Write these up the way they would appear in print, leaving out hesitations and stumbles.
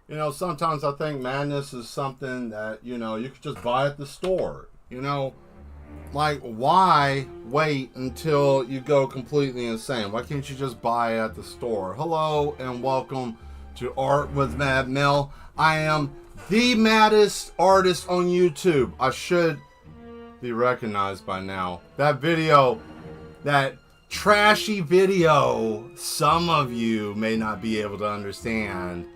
You know, sometimes I think madness is something that, you know, you could just buy at the store. You know, like, why wait until you go completely insane? Why can't you just buy it at the store? Hello and welcome to Art with Mad Mel. I am the maddest artist on YouTube. I should be recognized by now. That video, that trashy video, some of you may not be able to understand.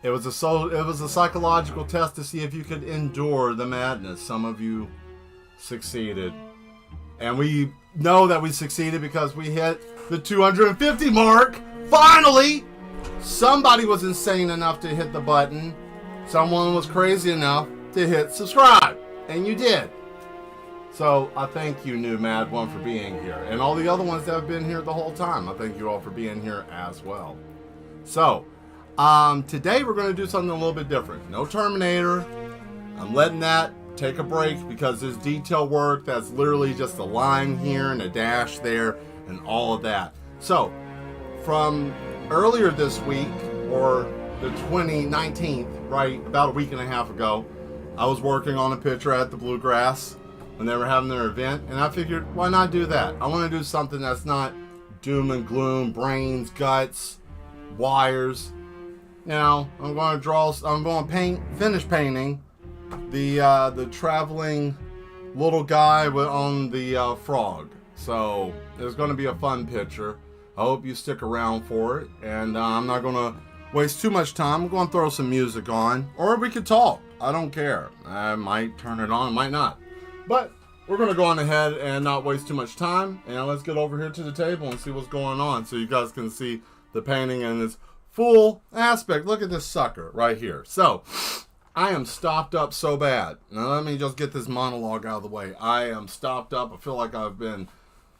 It was a psychological test to see if you could endure the madness. Some of you succeeded. And we know that we succeeded because we hit the 250 mark. Finally! Somebody was insane enough to hit the button. Someone was crazy enough to hit subscribe. And you did. So I thank you, new Mad One, for being here. And all the other ones that have been here the whole time. I thank you all for being here as well. So, today we're going to do something a little bit different. No Terminator. I'm letting that take a break because there's detail work that's literally just a line here and a dash there and all of that. So, from earlier this week, or the 2019th, right, about a week and a half ago, I was working on a picture at the Bluegrass when they were having their event, and I figured, why not do that? I want to do something that's not doom and gloom, brains, guts, wires. You know, I'm going to finish painting the traveling little guy on the frog. So it's going to be a fun picture. I hope you stick around for it. And I'm not going to waste too much time. I'm going to throw some music on, or we could talk. I don't care. I might turn it on, might not. But we're going to go on ahead and not waste too much time. And let's get over here to the table and see what's going on so you guys can see the painting in its full aspect. Look at this sucker right here. So, I am stopped up so bad. Now let me just get this monologue out of the way. I am stopped up. I feel like I've been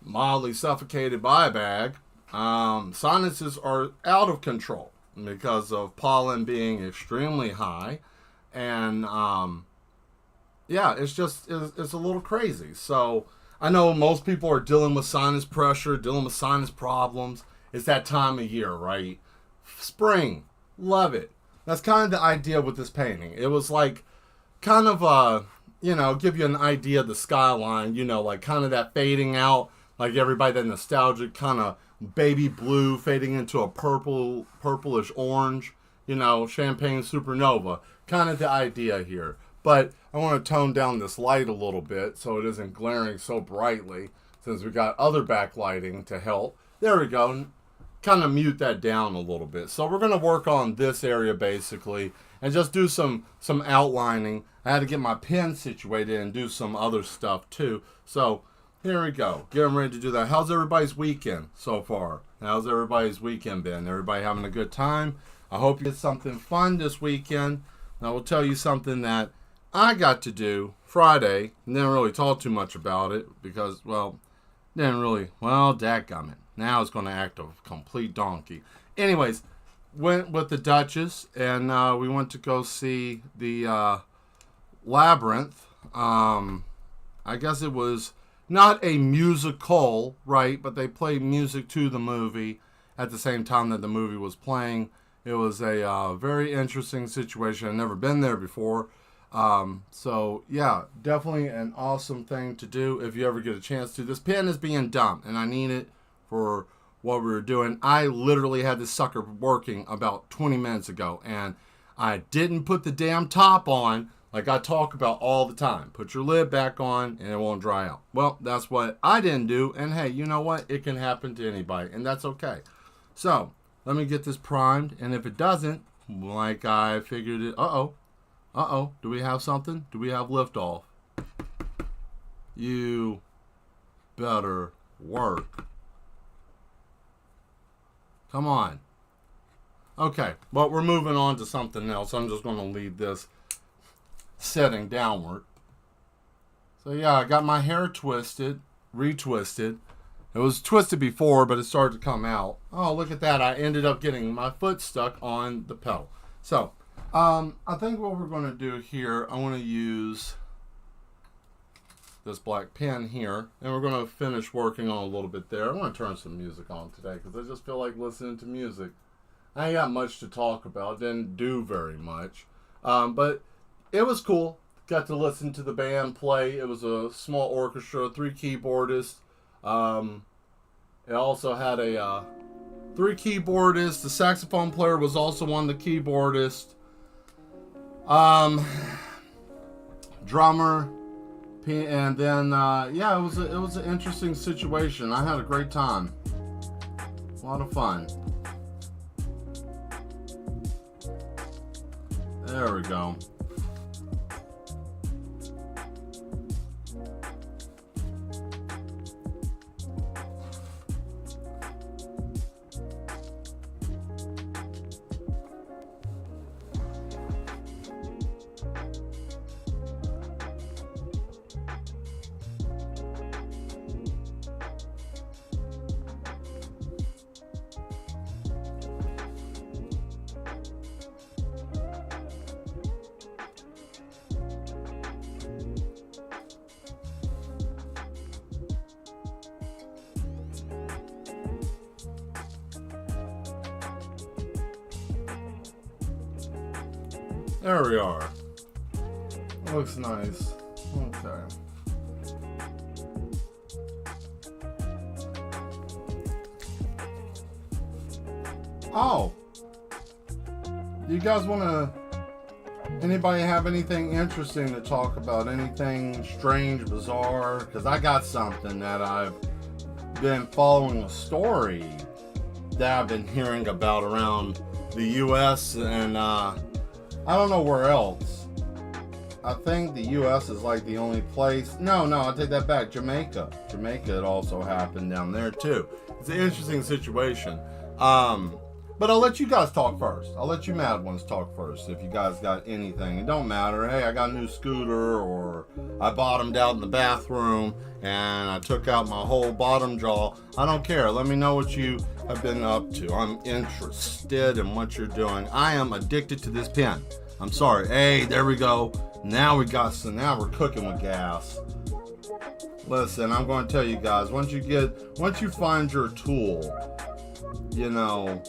mildly suffocated by a bag. Sinuses are out of control because of pollen being extremely high. And, yeah, it's a little crazy. So, I know most people are dealing with sinus pressure, dealing with sinus problems. It's that time of year, right? Spring. Love it. That's kind of the idea with this painting. It was like kind of give you an idea of the skyline, like kind of that fading out, like everybody, that nostalgic kind of baby blue fading into a purplish orange, champagne supernova. Kind of the idea here. But I want to tone down this light a little bit so it isn't glaring so brightly, since we got other backlighting to help. There we go. Kind of mute that down a little bit. So we're going to work on this area basically and just do some outlining. I had to get my pen situated and do some other stuff too. So here we go. Getting ready to do that. How's everybody's weekend so far? How's everybody's weekend been? Everybody having a good time? I hope you did something fun this weekend. And I will tell you something that I got to do Friday. Didn't really talk too much about it because, dadgummit. Now it's going to act a complete donkey. Anyways, went with the Duchess, and we went to go see the Labyrinth. I guess it was not a musical, right? But they played music to the movie at the same time that the movie was playing. It was a very interesting situation. I've never been there before. So, yeah, definitely an awesome thing to do if you ever get a chance to. This pen is being dumped, and I need it for what we were doing. I literally had this sucker working about 20 minutes ago, and I didn't put the damn top on like I talk about all the time. Put your lid back on and it won't dry out. Well, that's what I didn't do, and hey, you know what? It can happen to anybody, and that's okay. So, let me get this primed, and if it doesn't, like I figured it, do we have something? Do we have liftoff? You better work. Come on. Okay, but we're moving on to something else. I'm just going to leave this setting downward. So yeah, I got my hair twisted, retwisted. It was twisted before, but it started to come out. Oh, look at that. I ended up getting my foot stuck on the pedal. So, I think what we're going to do here, I want to use this black pen here, and we're going to finish working on a little bit there. I want to turn some music on today because I just feel like listening to music. I ain't got much to talk about. Didn't do very much. But it was cool. Got to listen to the band play. It was a small orchestra, 3 keyboardists. It also had a 3 keyboardists. The saxophone player was also one of the keyboardists. Drummer, and then yeah, it was an interesting situation. I had a great time. A lot of fun. There we go. There we are. Looks nice. Okay. Oh. You guys want to... Anybody have anything interesting to talk about? Anything strange, bizarre? Because I got something that I've been following a story that I've been hearing about around the U.S. and I don't know where else. I think the U.S. is like the only place. No, I take that back. Jamaica, it also happened down there too. It's an interesting situation. But I'll let you guys talk first. I'll let you mad ones talk first if you guys got anything. It don't matter. Hey, I got a new scooter, or I bottomed out in the bathroom and I took out my whole bottom jaw. I don't care. Let me know what you have been up to. I'm interested in what you're doing. I am addicted to this pen. I'm sorry. Hey, there we go. Now we're cooking with gas. Listen, I'm going to tell you guys, once you find your tool, you know,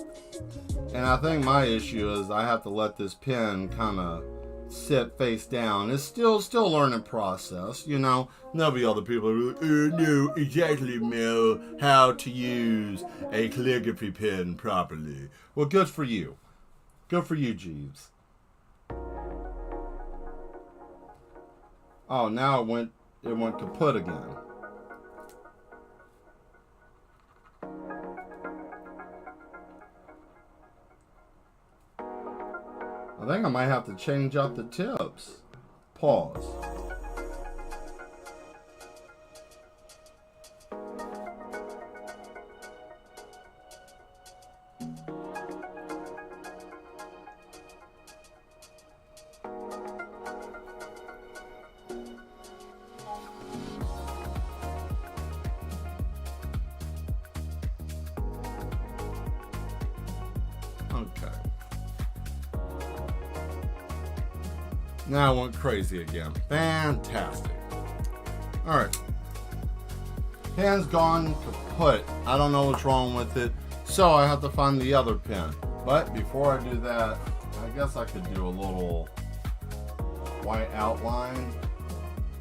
and I think my issue is I have to let this pen kind of sit face down. It's still a learning process, you know. There'll be other people who know exactly, Mel, how to use a calligraphy pen properly. Well, good for you. Good for you, Jeeves. Oh, now it went kaput again. I think I might have to change out the tips. Pause. Okay. Now I went crazy again. Fantastic. Alright. Pen's gone kaput. I don't know what's wrong with it, so I have to find the other pen. But before I do that, I guess I could do a little white outline.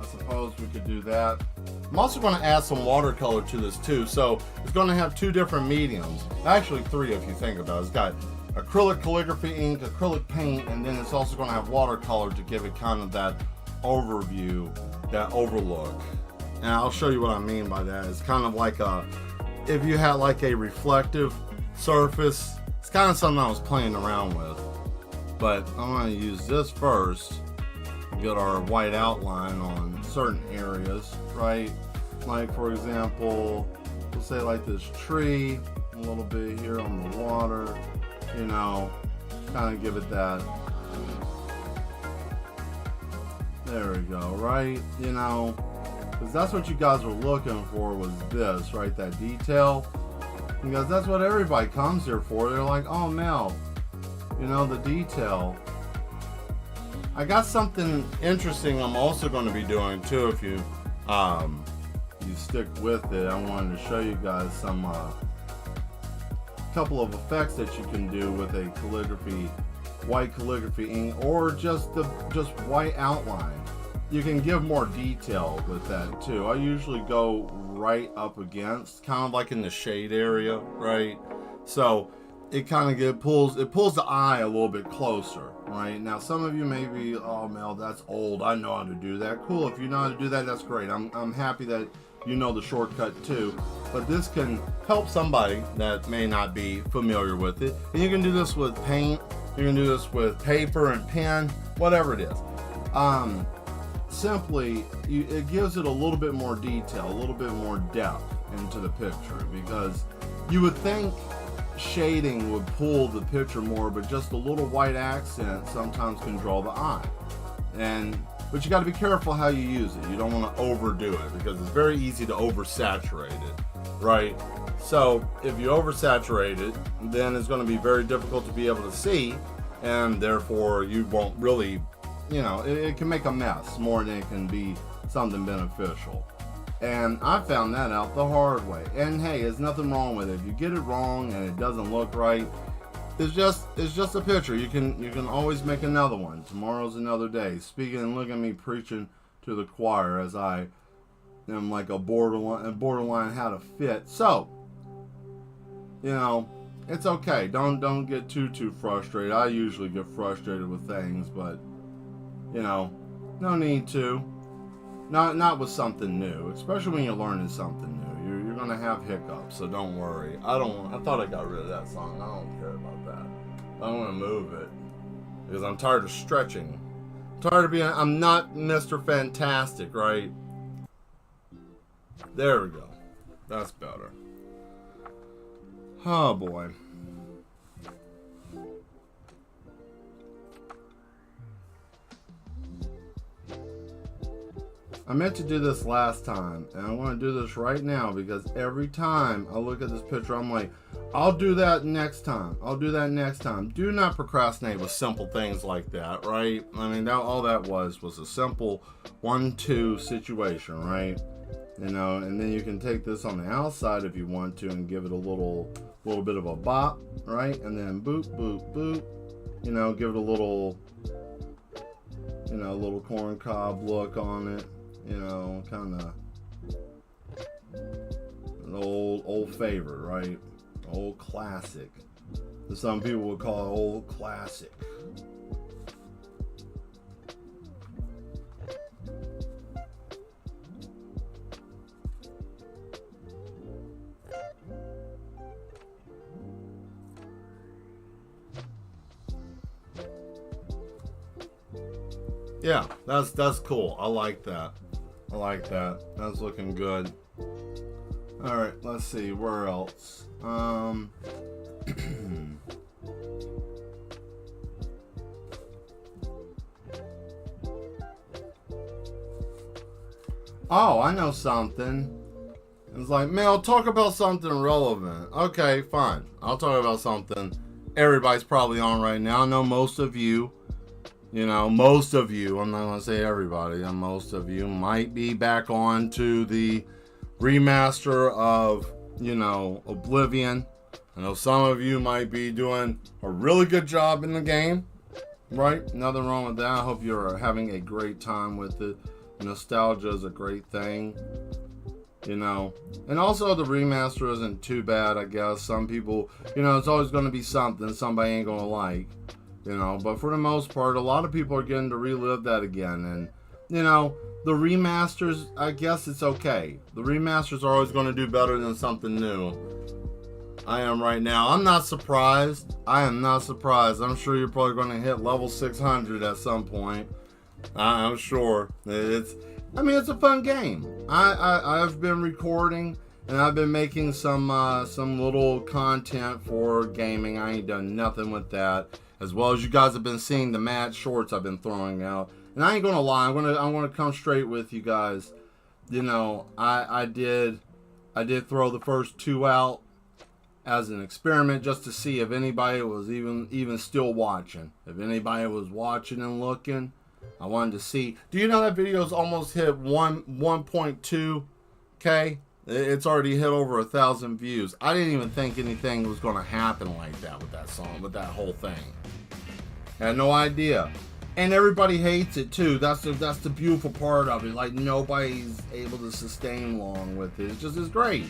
I suppose we could do that. I'm also going to add some watercolor to this too, so it's going to have 2 different mediums. Actually 3 if you think about it. It's got acrylic calligraphy ink, acrylic paint, and then it's also going to have watercolor to give it kind of that overview, that overlook. And I'll show you what I mean by that. It's kind of like if you had like a reflective surface. It's kind of something I was playing around with. But I'm going to use this first. Get our white outline on certain areas, right? Like for example, we'll say like this tree, a little bit here on the water, you know, kind of give it that. There we go, right? You know, because that's what you guys were looking for, was this, right? That detail. Because that's what everybody comes here for. They're like, oh, Mel, you know, the detail. I got something interesting I'm also going to be doing too. If you stick with it, I wanted to show you guys some couple of effects that you can do with a white calligraphy ink, or just white outline. You can give more detail with that too. I usually go right up against, kind of like in the shade area, right? So it kind of pulls the eye a little bit closer, right? Now some of you may be, oh Mel, that's old, I know how to do that. Cool, if you know how to do that, that's great. I'm happy that you know the shortcut too. But this can help somebody that may not be familiar with it. And you can do this with paint, you can do this with paper and pen, whatever it is. Simply, it gives it a little bit more detail, a little bit more depth into the picture, because you would think shading would pull the picture more, but just a little white accent sometimes can draw the eye. But you got to be careful how you use it. You don't want to overdo it, because it's very easy to oversaturate it, right? So if you oversaturate it, then it's going to be very difficult to be able to see, and therefore you won't really, it can make a mess more than it can be something beneficial. And I found that out the hard way. And hey, there's nothing wrong with it. If you get it wrong and it doesn't look right, it's just a picture. You can always make another one. Tomorrow's another day. Speaking, and look at me preaching to the choir as I am like a borderline how to fit. So, it's okay. Don't get too frustrated. I usually get frustrated with things, but no need to. Not with something new, especially when you're learning something new. You're gonna have hiccups, so don't worry. I thought I got rid of that song. I don't care about that. I want to move it because I'm tired of stretching. I'm not Mr. Fantastic, right? There we go. That's better. Oh boy. I meant to do this last time, and I want to do this right now, because every time I look at this picture, I'm like, I'll do that next time. I'll do that next time. Do not procrastinate with simple things like that, right? I mean, all that was a simple 1-2 situation, right? And then you can take this on the outside if you want to and give it a little bit of a bop, right? And then boop, boop, boop. Give it a little corn cob look on it. Kind of an old favorite, right? Old classic. Some people would call it old classic. Yeah, that's cool. I like that. That's looking good. All right, let's see where else. Oh, I know something. It's like, Mel, talk about something relevant. Okay, fine. I'll talk about something everybody's probably on right now. I know most of you. Most of you, I'm not going to say everybody, and most of you might be back on to the remaster of, Oblivion. I know some of you might be doing a really good job in the game, right? Nothing wrong with that. I hope you're having a great time with it. Nostalgia is a great thing, And also the remaster isn't too bad, I guess. Some people, it's always going to be something somebody ain't going to like. But for the most part, a lot of people are getting to relive that again. And, the remasters, I guess it's okay. The remasters are always going to do better than something new. I am right now. I'm not surprised. I'm sure you're probably going to hit level 600 at some point. I'm sure. It's a fun game. I've been recording, and I've been making some little content for gaming. I ain't done nothing with that. As well as you guys have been seeing the mad shorts I've been throwing out. And I ain't gonna lie, I'm gonna come straight with you guys. I did throw the first 2 out as an experiment, just to see if anybody was even still watching. If anybody was watching and looking, I wanted to see. Do you know that video's almost hit 1.2K? It's already hit over 1,000 views. I didn't even think anything was going to happen like that with that song, with that whole thing. I had no idea. And everybody hates it too. That's the beautiful part of it. Like, nobody's able to sustain long with it. It's great,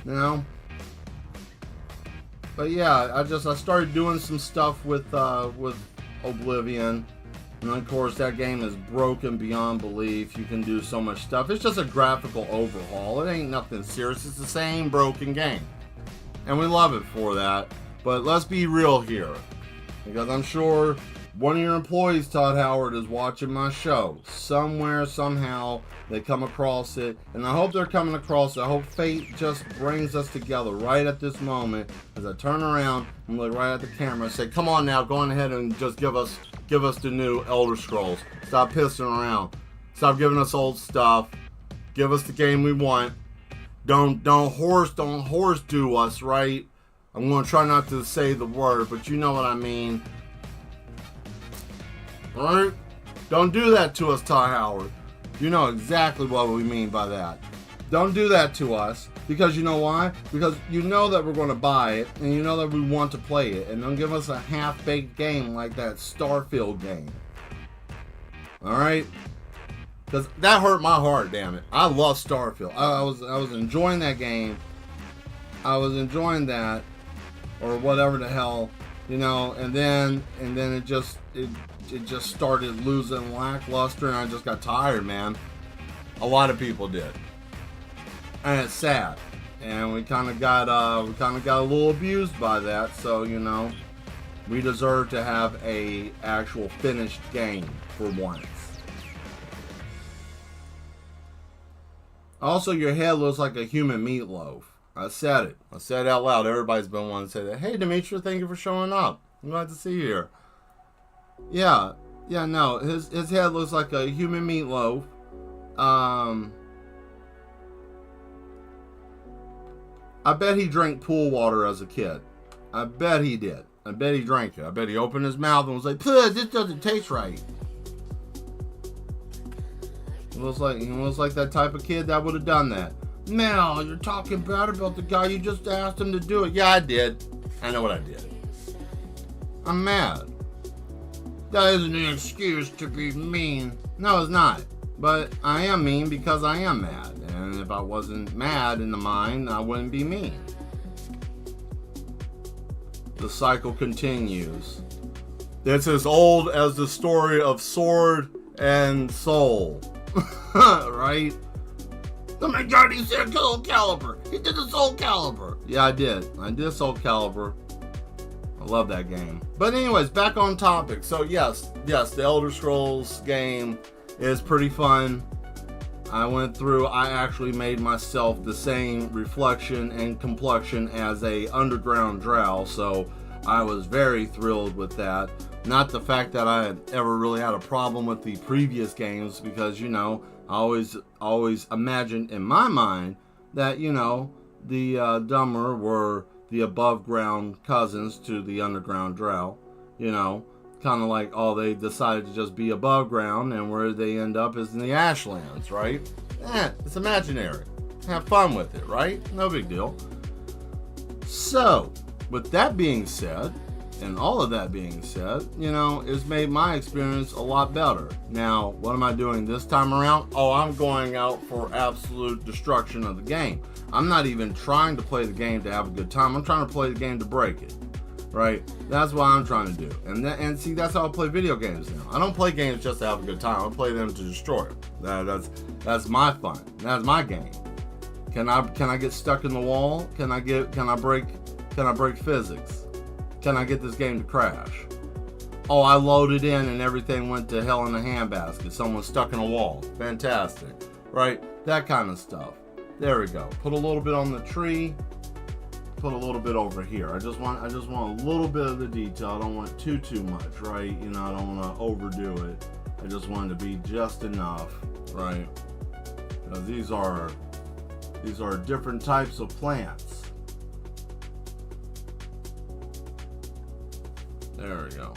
you know. But yeah, I started doing some stuff with Oblivion. And of course, that game is broken beyond belief. You can do so much stuff. It's just a graphical overhaul. It ain't nothing serious. It's the same broken game. And we love it for that. But let's be real here. Because I'm sure one of your employees, Todd Howard, is watching my show. Somewhere, somehow, they come across it. And I hope they're coming across it. I hope fate just brings us together right at this moment. As I turn around and look right at the camera and say, come on now, go on ahead and just give us the new Elder Scrolls. Stop pissing around. Stop giving us old stuff. Give us the game we want. Don't horse do us, right? I'm going to try not to say the word, but you know what I mean. Alright? Don't do that to us, Ty Howard. You know exactly what we mean by that. Don't do that to us. Because you know why? Because you know that we're going to buy it, and you know that we want to play it, and don't give us a half-baked game like that Starfield game. Alright? Because that hurt my heart, damn it. I love Starfield. I was enjoying that game. I was enjoying that, or whatever the hell, you know, and then it just started losing lackluster, and I just got tired, man. A lot of people did. And it's sad, and we kind of got a little abused by that. So, you know, we deserve to have a actual finished game for once. Also, your head looks like a human meatloaf. I said it. I said it out loud. Everybody's been wanting to say that. Hey, Demetri, thank you for showing up. I'm glad to see you here. Yeah, no, his head looks like a human meatloaf. I bet he drank pool water as a kid. I bet he did. I bet he drank it. I bet he opened his mouth and was like, this doesn't taste right. He looks like that type of kid that would have done that. Mel, you're talking bad about the guy. You just asked him to do it. Yeah, I did. I know what I did. I'm mad. That isn't an excuse to be mean. No, it's not. But I am mean because I am mad. And if I wasn't mad in the mind, I wouldn't be mean. The cycle continues. It's as old as the story of Sword and Soul. Right? Oh my god, he said Soul Calibur. He did the Soul Calibur. Yeah, I did. I did Soul Calibur. I love that game. But anyways, back on topic. So yes, the Elder Scrolls game is pretty fun. I actually made myself the same reflection and complexion as a underground drow, so I was very thrilled with that. Not the fact that I had ever really had a problem with the previous games, because, you know, I always imagined in my mind that, you know, the Dummer were the above ground cousins to the underground drow, you know. Kind of like, oh, they decided to just be above ground, and where they end up is in the Ashlands, right? It's imaginary. Have fun with it, right? No big deal. So, with that being said, and all of that being said, you know, it's made my experience a lot better. Now, what am I doing this time around? Oh, I'm going out for absolute destruction of the game. I'm not even trying to play the game to have a good time. I'm trying to play the game to break it. Right? That's what I'm trying to do. And see, that's how I play video games now. I don't play games just to have a good time. I play them to destroy them. That's my fun. That's my game. Can I get stuck in the wall? Can I break physics? Can I get this game to crash? Oh, I loaded in and everything went to hell in a handbasket. Someone's stuck in a wall. Fantastic. Right? That kind of stuff. There we go. Put a little bit on the tree. Put a little bit over here. I just want a little bit of the detail. I don't want too much, right? You know, I don't want to overdo it. I just want it to be just enough, right? Because these are different types of plants. There we go.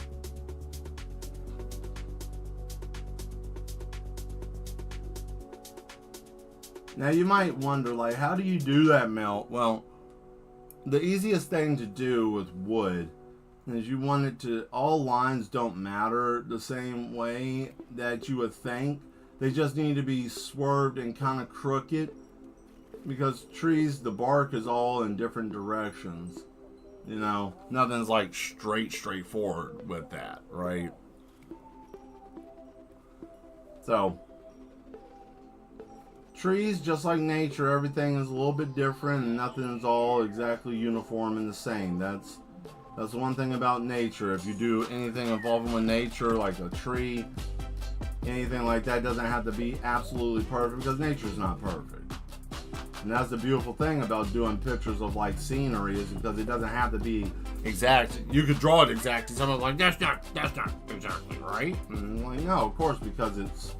Now you might wonder, like, how do you do that, Mel? Well, the easiest thing to do with wood is you want it to, all lines don't matter the same way that you would think. They just need to be swerved and kind of crooked, because trees, the bark is all in different directions. You know, nothing's like straightforward with that, right? So, trees, just like nature, everything is a little bit different and nothing's all exactly uniform and the same. That's one thing about nature. If you do anything involving with nature, like a tree, anything like that, doesn't have to be absolutely perfect, because nature's not perfect. And that's the beautiful thing about doing pictures of like scenery, is because it doesn't have to be exact. You could draw it exactly. Someone's like, that's not exactly right. And I'm like, no, of course, because it's,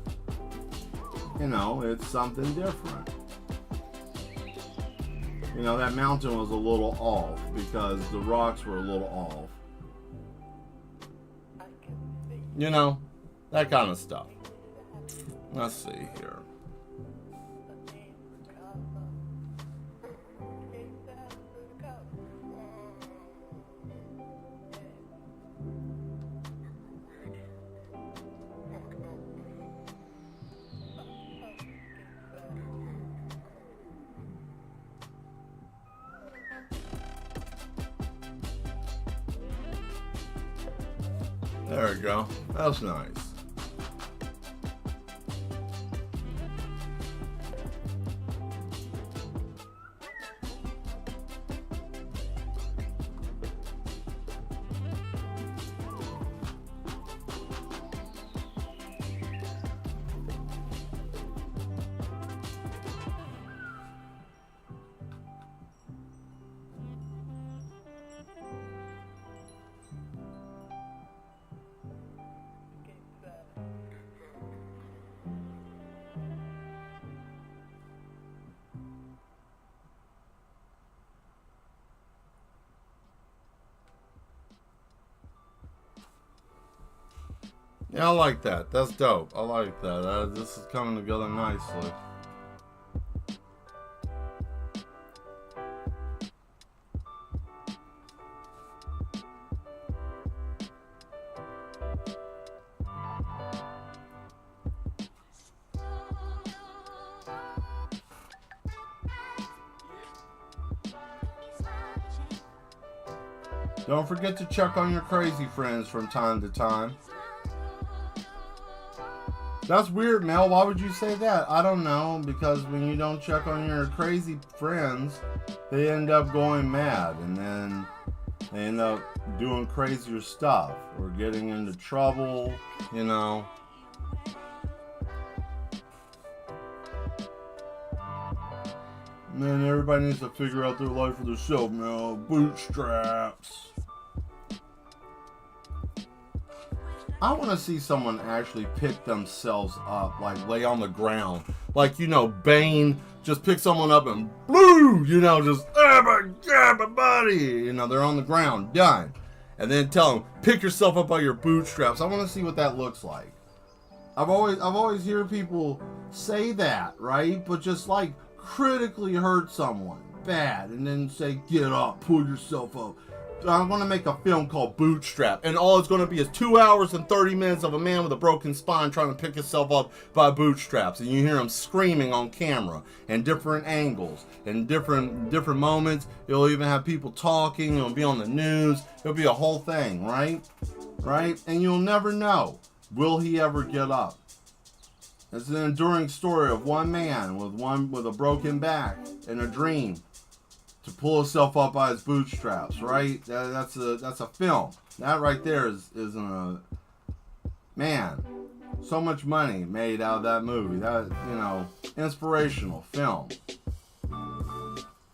you know, it's something different. You know, that mountain was a little off because the rocks were a little off. You know, that kind of stuff. Let's see here. There we go. That's nice. Yeah, I like that. That's dope. I like that. This is coming together nicely. Don't forget to check on your crazy friends from time to time. That's weird, Mel. Why would you say that? I don't know, because when you don't check on your crazy friends, they end up going mad, and then they end up doing crazier stuff or getting into trouble, you know. Man, everybody needs to figure out their life for themselves, Mel. Bootstraps. I want to see someone actually pick themselves up, like lay on the ground. Like, you know, Bane just pick someone up and blue, you know, just, oh my buddy. You know, they're on the ground, done. And then tell them, pick yourself up by your bootstraps. I want to see what that looks like. I've always heard people say that, right? But just like critically hurt someone bad and then say, get up, pull yourself up. I'm going to make a film called Bootstrap, and all it's going to be is 2 hours and 30 minutes of a man with a broken spine trying to pick himself up by bootstraps, and you hear him screaming on camera and different angles and different moments. It'll even have people talking. It'll be on the news. It'll be a whole thing, right? And you'll never know, will he ever get up? It's an enduring story of one man with a broken back and a dream to pull himself up by his bootstraps, right? That's a film. That right there is man, so much money made out of that movie. That, you know, inspirational film.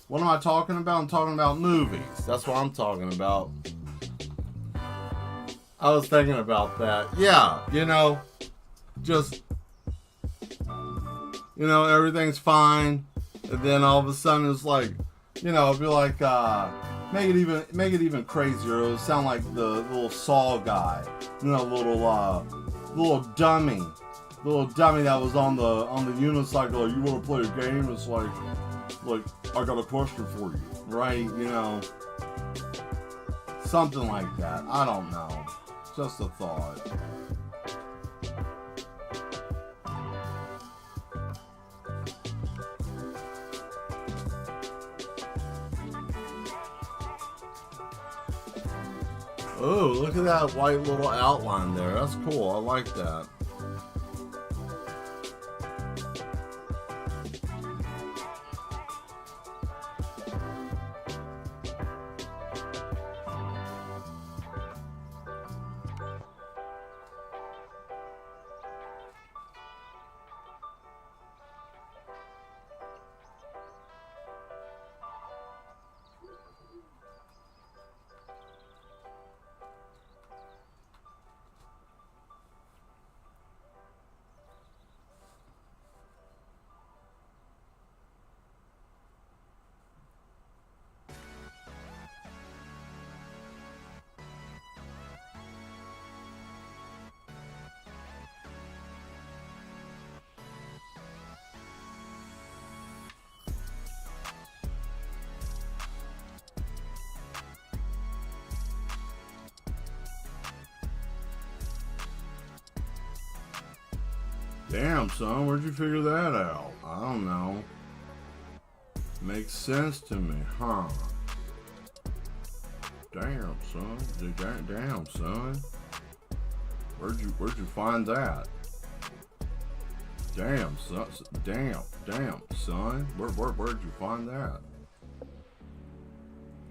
What am I talking about? I'm talking about movies. That's what I'm talking about. I was thinking about that. Yeah, you know, just, you know, everything's fine, and then all of a sudden it's like, you know, it'd be like, make it even crazier. It would sound like the little Saw guy, you know, little dummy little dummy that was on the unicycle. Like, you want to play a game? It's like I got a question for you, right? You know, something like that. I don't know. Just a thought. Oh, look at that white little outline there. That's cool. I like that. Damn, son, where'd you figure that out? I don't know. Makes sense to me, huh? Damn, son. Damn, son. Where'd you find that? Damn, son. Damn, son. Where'd you find that?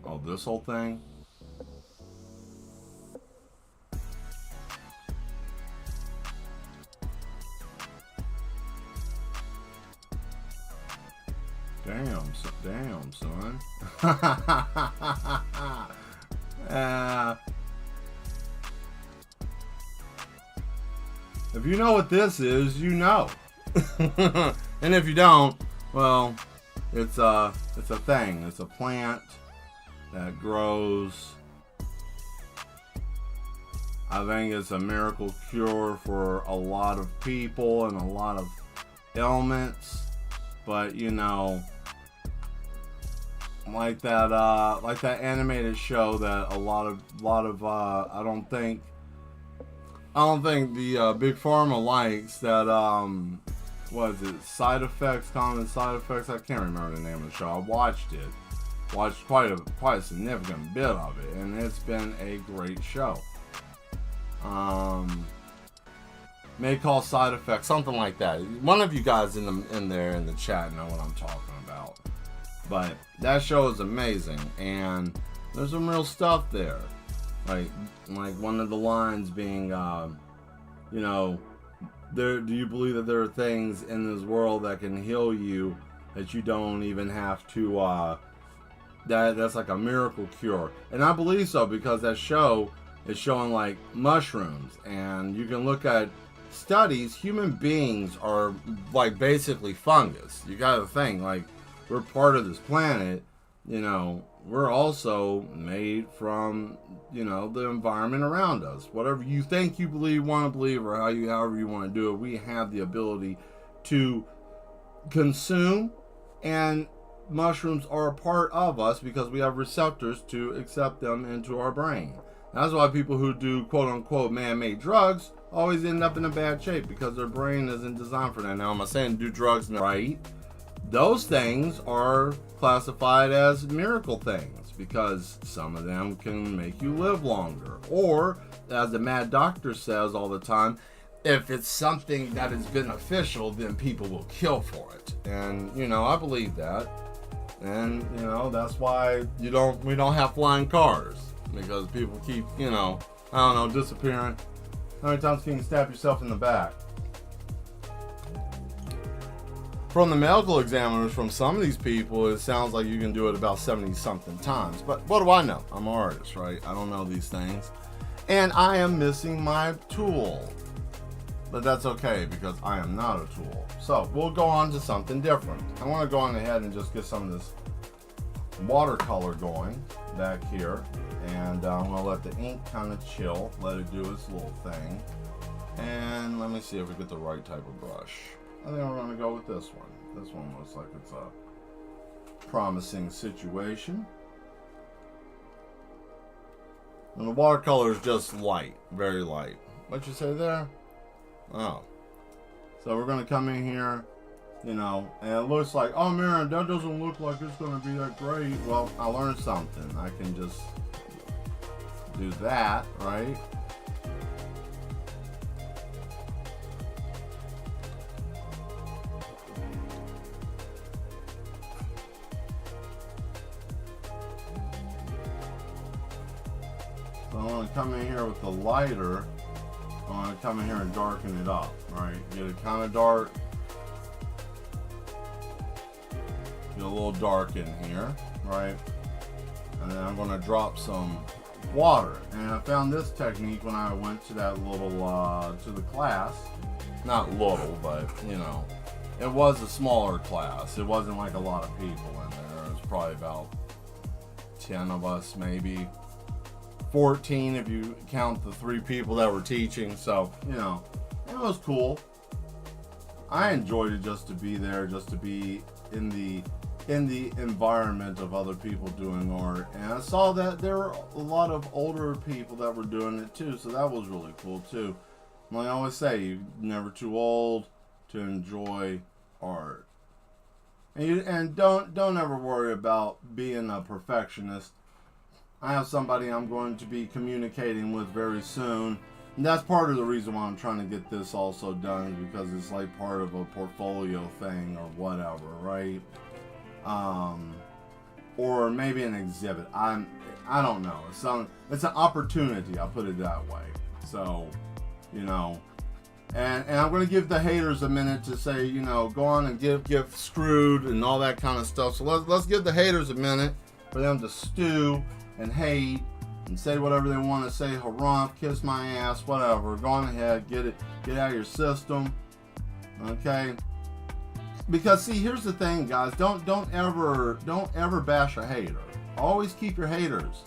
Oh, this whole thing? Damn, son. If you know what this is, you know. And if you don't, well, it's a thing. It's a plant that grows. I think it's a miracle cure for a lot of people and a lot of ailments. But you know, like that animated show that a lot of I don't think the Big Pharma likes, that what is it, common side effects, I can't remember the name of the show. I watched quite a significant bit of it, and it's been a great show. May call side effects, something like that. One of you guys in the chat know what I'm talking about. But that show is amazing, and there's some real stuff there. Like one of the lines being, you know, do you believe that there are things in this world that can heal you that you don't even have to, that's like a miracle cure? And I believe so, because that show is showing like mushrooms, and you can look at studies. Human beings are like basically fungus. You gotta think, like, we're part of this planet, you know. We're also made from, you know, the environment around us. Whatever you think you believe, want to believe, or however you want to do it, we have the ability to consume, and mushrooms are a part of us because we have receptors to accept them into our brain. That's why people who do quote-unquote man-made drugs always end up in a bad shape, because their brain isn't designed for that. Now, am I saying do drugs right? Those things are classified as miracle things because some of them can make you live longer. Or, as the mad doctor says all the time, if it's something that is beneficial, then people will kill for it. And, you know, I believe that. And, you know, that's why we don't have flying cars. Because people keep, you know, I don't know, disappearing. How many times can you stab yourself in the back? From the medical examiners, from some of these people, it sounds like you can do it about 70-something times. But what do I know? I'm an artist, right? I don't know these things. And I am missing my tool. But that's okay, because I am not a tool. So, we'll go on to something different. I want to go on ahead and just get some of this watercolor going back here. And I'm going to let the ink kind of chill, let it do its little thing. And let me see if we get the right type of brush. I think I'm going to go with this one. This one looks like it's a promising situation. And the watercolor is just light, very light. What'd you say there? Oh. So we're going to come in here, you know, and it looks like, oh man, that doesn't look like it's going to be that great. Well, I learned something. I can just do that, right? So I'm going to come in here with the lighter. I'm going to come in here and darken it up, right? Get it kind of dark. Get a little dark in here, right? And then I'm going to drop some water. And I found this technique when I went to that little, to the class. Not little, but, you know, it was a smaller class. It wasn't like a lot of people in there. It was probably about 10 of us, maybe 14 if you count the 3 people that were teaching. So, you know, it was cool. I enjoyed it just to be there, just to be in the environment of other people doing art. And I saw that there were a lot of older people that were doing it too, so that was really cool too. Like I always say, you're never too old to enjoy art. And don't ever worry about being a perfectionist. I have somebody I'm going to be communicating with very soon. And that's part of the reason why I'm trying to get this also done, because it's like part of a portfolio thing or whatever, right? Or maybe an exhibit. I don't know. It's an opportunity, I'll put it that way. So, you know, and I'm going to give the haters a minute to say, you know, go on and get screwed and all that kind of stuff. So let's give the haters a minute for them to stew and hate and say whatever they want to say, harumph, kiss my ass, whatever. Go on ahead, get out of your system, okay? Because see, here's the thing, guys. Don't ever bash a hater. Always keep your haters.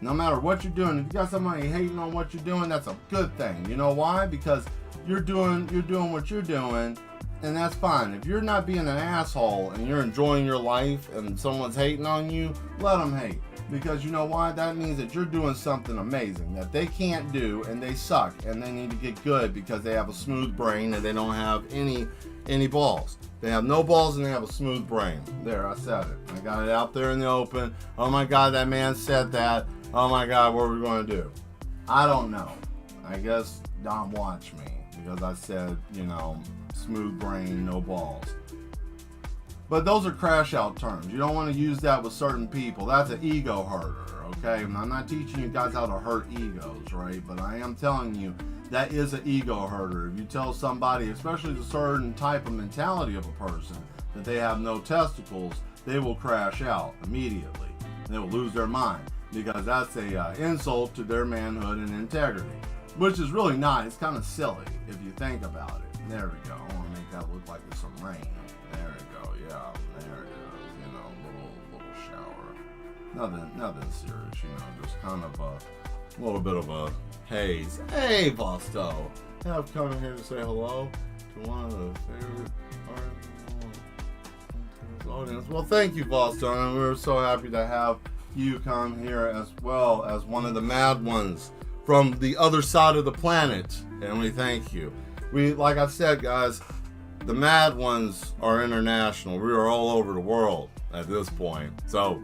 No matter what you're doing, if you got somebody hating on what you're doing, that's a good thing. You know why? Because you're doing what you're doing, and that's fine. If you're not being an asshole and you're enjoying your life and someone's hating on you, let them hate. Because you know why? That means that you're doing something amazing that they can't do, and they suck, and they need to get good because they have a smooth brain and they don't have any balls. They have no balls and they have a smooth brain. There, I said it. I got it out there in the open. Oh my God, that man said that. Oh my God, what are we going to do? I don't know. I guess don't watch me because I said, you know, smooth brain, no balls. But those are crash out terms. You don't want to use that with certain people. That's an ego herder, okay? And I'm not teaching you guys how to hurt egos, right? But I am telling you that is an ego herder. If you tell somebody, especially a certain type of mentality of a person, that they have no testicles, they will crash out immediately. They will lose their mind because that's a insult to their manhood and integrity, which is really not. It's kind of silly if you think about it. There we go. I want to make that look like it's some rain. There we go. Yeah, there it is. You know, little shower. Nothing serious. You know, just kind of a little bit of a haze. Hey, Vosto. I've come in here to say hello to one of the favorite audience. Well, thank you, Vosto, and we're so happy to have you come here as well as one of the mad ones from the other side of the planet, and we thank you. We, like I said, guys, the mad ones are international. We are all over the world at this point, so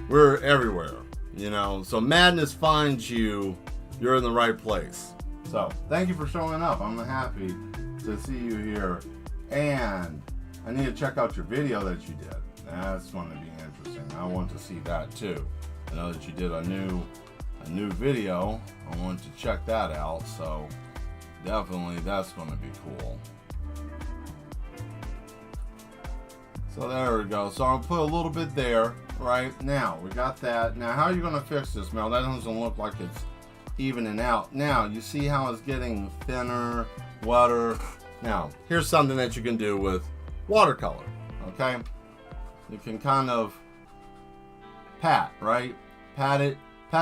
we're everywhere, you know. So madness finds you, you're in the right place. So thank you for showing up. I'm happy to see you here, and I need to check out your video that you did. That's going to be interesting. I want to see that too. I know that you did a new video. I want to check that out. So definitely that's going to be cool. So there we go. So I'll put a little bit there. Right now we got that. Now how are you going to fix this, Mel? That doesn't look like it's evening out. Now you see how it's getting thinner, wetter. Now here's something that you can do with watercolor. Okay, you can kind of pat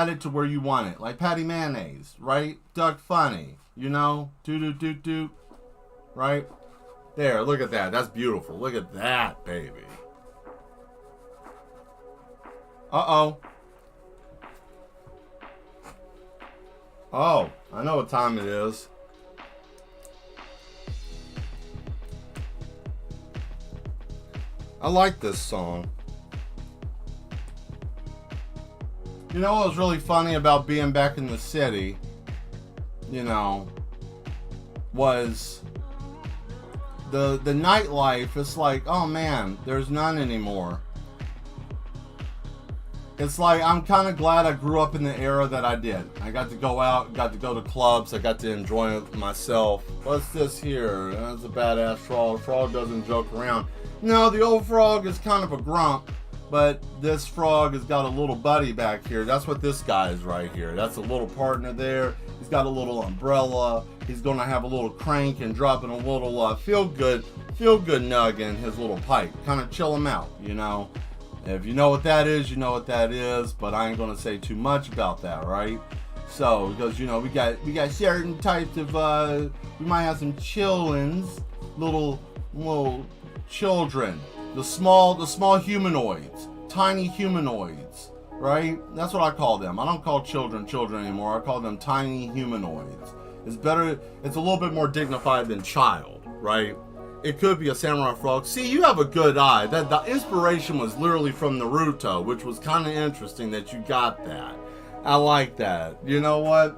it to where you want it, like Patty Mayonnaise, right? Duck Funny, you know, do, right? There, look at that. That's beautiful. Look at that, baby. Uh-oh. Oh, I know what time it is. I like this song. You know what was really funny about being back in the city, you know, was the nightlife. It's like, oh man, there's none anymore. It's like, I'm kind of glad I grew up in the era that I did. I got to go out, got to go to clubs, I got to enjoy myself. What's this here? That's a badass frog. The frog doesn't joke around. No, the old frog is kind of a grump, but this frog has got a little buddy back here. That's what this guy is right here. That's a little partner there. He's got a little umbrella. He's going to have a little crank and dropping a little feel good nug in his little pipe. Kind of chill him out, you know. If you know what that is, you know what that is, but I ain't going to say too much about that, right? So, because, you know, we got certain types of, we might have some chillins, little children, the small humanoids, tiny humanoids, right? That's what I call them. I don't call children anymore. I call them tiny humanoids. It's better, it's a little bit more dignified than child, right? It could be a samurai frog. See, you have a good eye. That the inspiration was literally from Naruto, which was kind of interesting that you got that. I like that. You know what?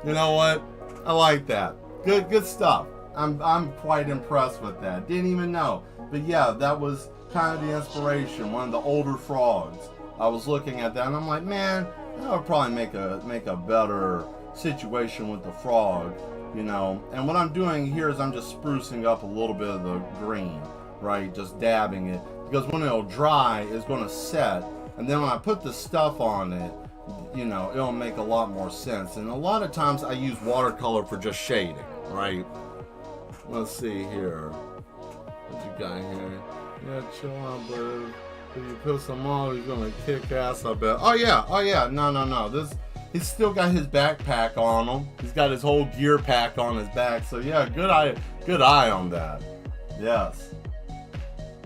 I like that. Good stuff. I'm quite impressed with that. Didn't even know. But yeah, that was kind of the inspiration. One of the older frogs. I was looking at that and I'm like, man, that would probably make a better situation with the frog, you know. And what I'm doing here is I'm just sprucing up a little bit of the green, right? Just dabbing it. Because when it'll dry, it's going to set. And then when I put the stuff on it, you know, it'll make a lot more sense. And a lot of times I use watercolor for just shading, right? Let's see here. What you got here? Yeah, chill out, bird. If you piss him off, he's gonna kick ass, I bet. Oh yeah. No. He's still got his backpack on him. He's got his whole gear pack on his back. So yeah, good eye on that. Yes.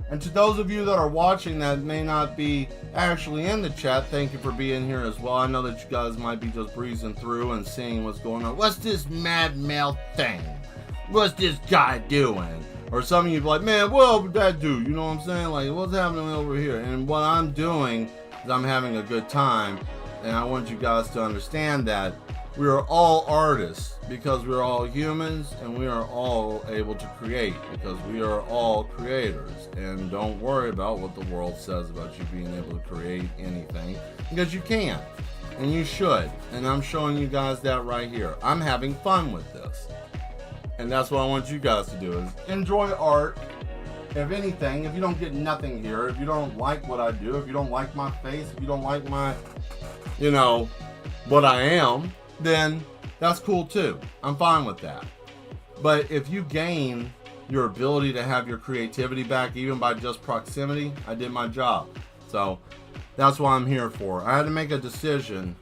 And to those of you that are watching that may not be actually in the chat, thank you for being here as well. I know that you guys might be just breezing through and seeing what's going on. What's this mad male thing? What's this guy doing? Or some of you be like, man, what would that do? You know what I'm saying? Like, what's happening over here? And what I'm doing is I'm having a good time. And I want you guys to understand that we are all artists because we're all humans and we are all able to create because we are all creators. And don't worry about what the world says about you being able to create anything because you can and you should. And I'm showing you guys that right here. I'm having fun with this. And that's what I want you guys to do is enjoy art. If anything, if you don't get nothing here, if you don't like what I do, if you don't like my face, if you don't like my, you know, what I am, then that's cool too. I'm fine with that. But if you gain your ability to have your creativity back, even by just proximity, I did my job. So that's what I'm here for. I had to make a decision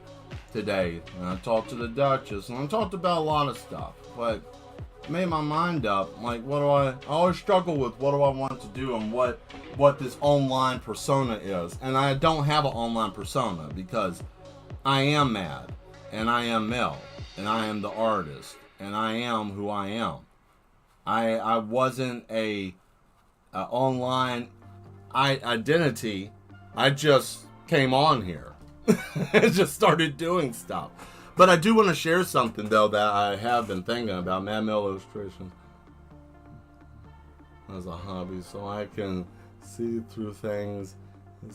today. And I talked to the Duchess and I talked about a lot of stuff, but made my mind up. Like, I always struggle with what do I want to do and what this online persona is. And I don't have an online persona because I am mad and I am Mel and I am the artist and I am who I am. I wasn't a online identity. I just came on here and just started doing stuff. But I do want to share something, though, that I have been thinking about. Mad Mail illustration as a hobby, so I can see through things and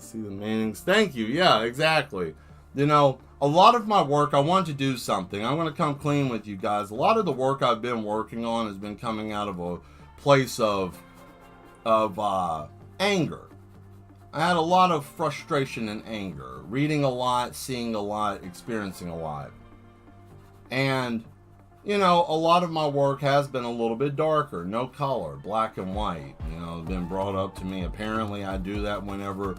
see the meanings. Thank you. Yeah, exactly. You know, a lot of my work, I want to do something. I'm going to come clean with you guys. A lot of the work I've been working on has been coming out of a place of anger. I had a lot of frustration and anger, reading a lot, seeing a lot, experiencing a lot. And, you know, a lot of my work has been a little bit darker, no color, black and white. You know, it's been brought up to me. Apparently, I do that whenever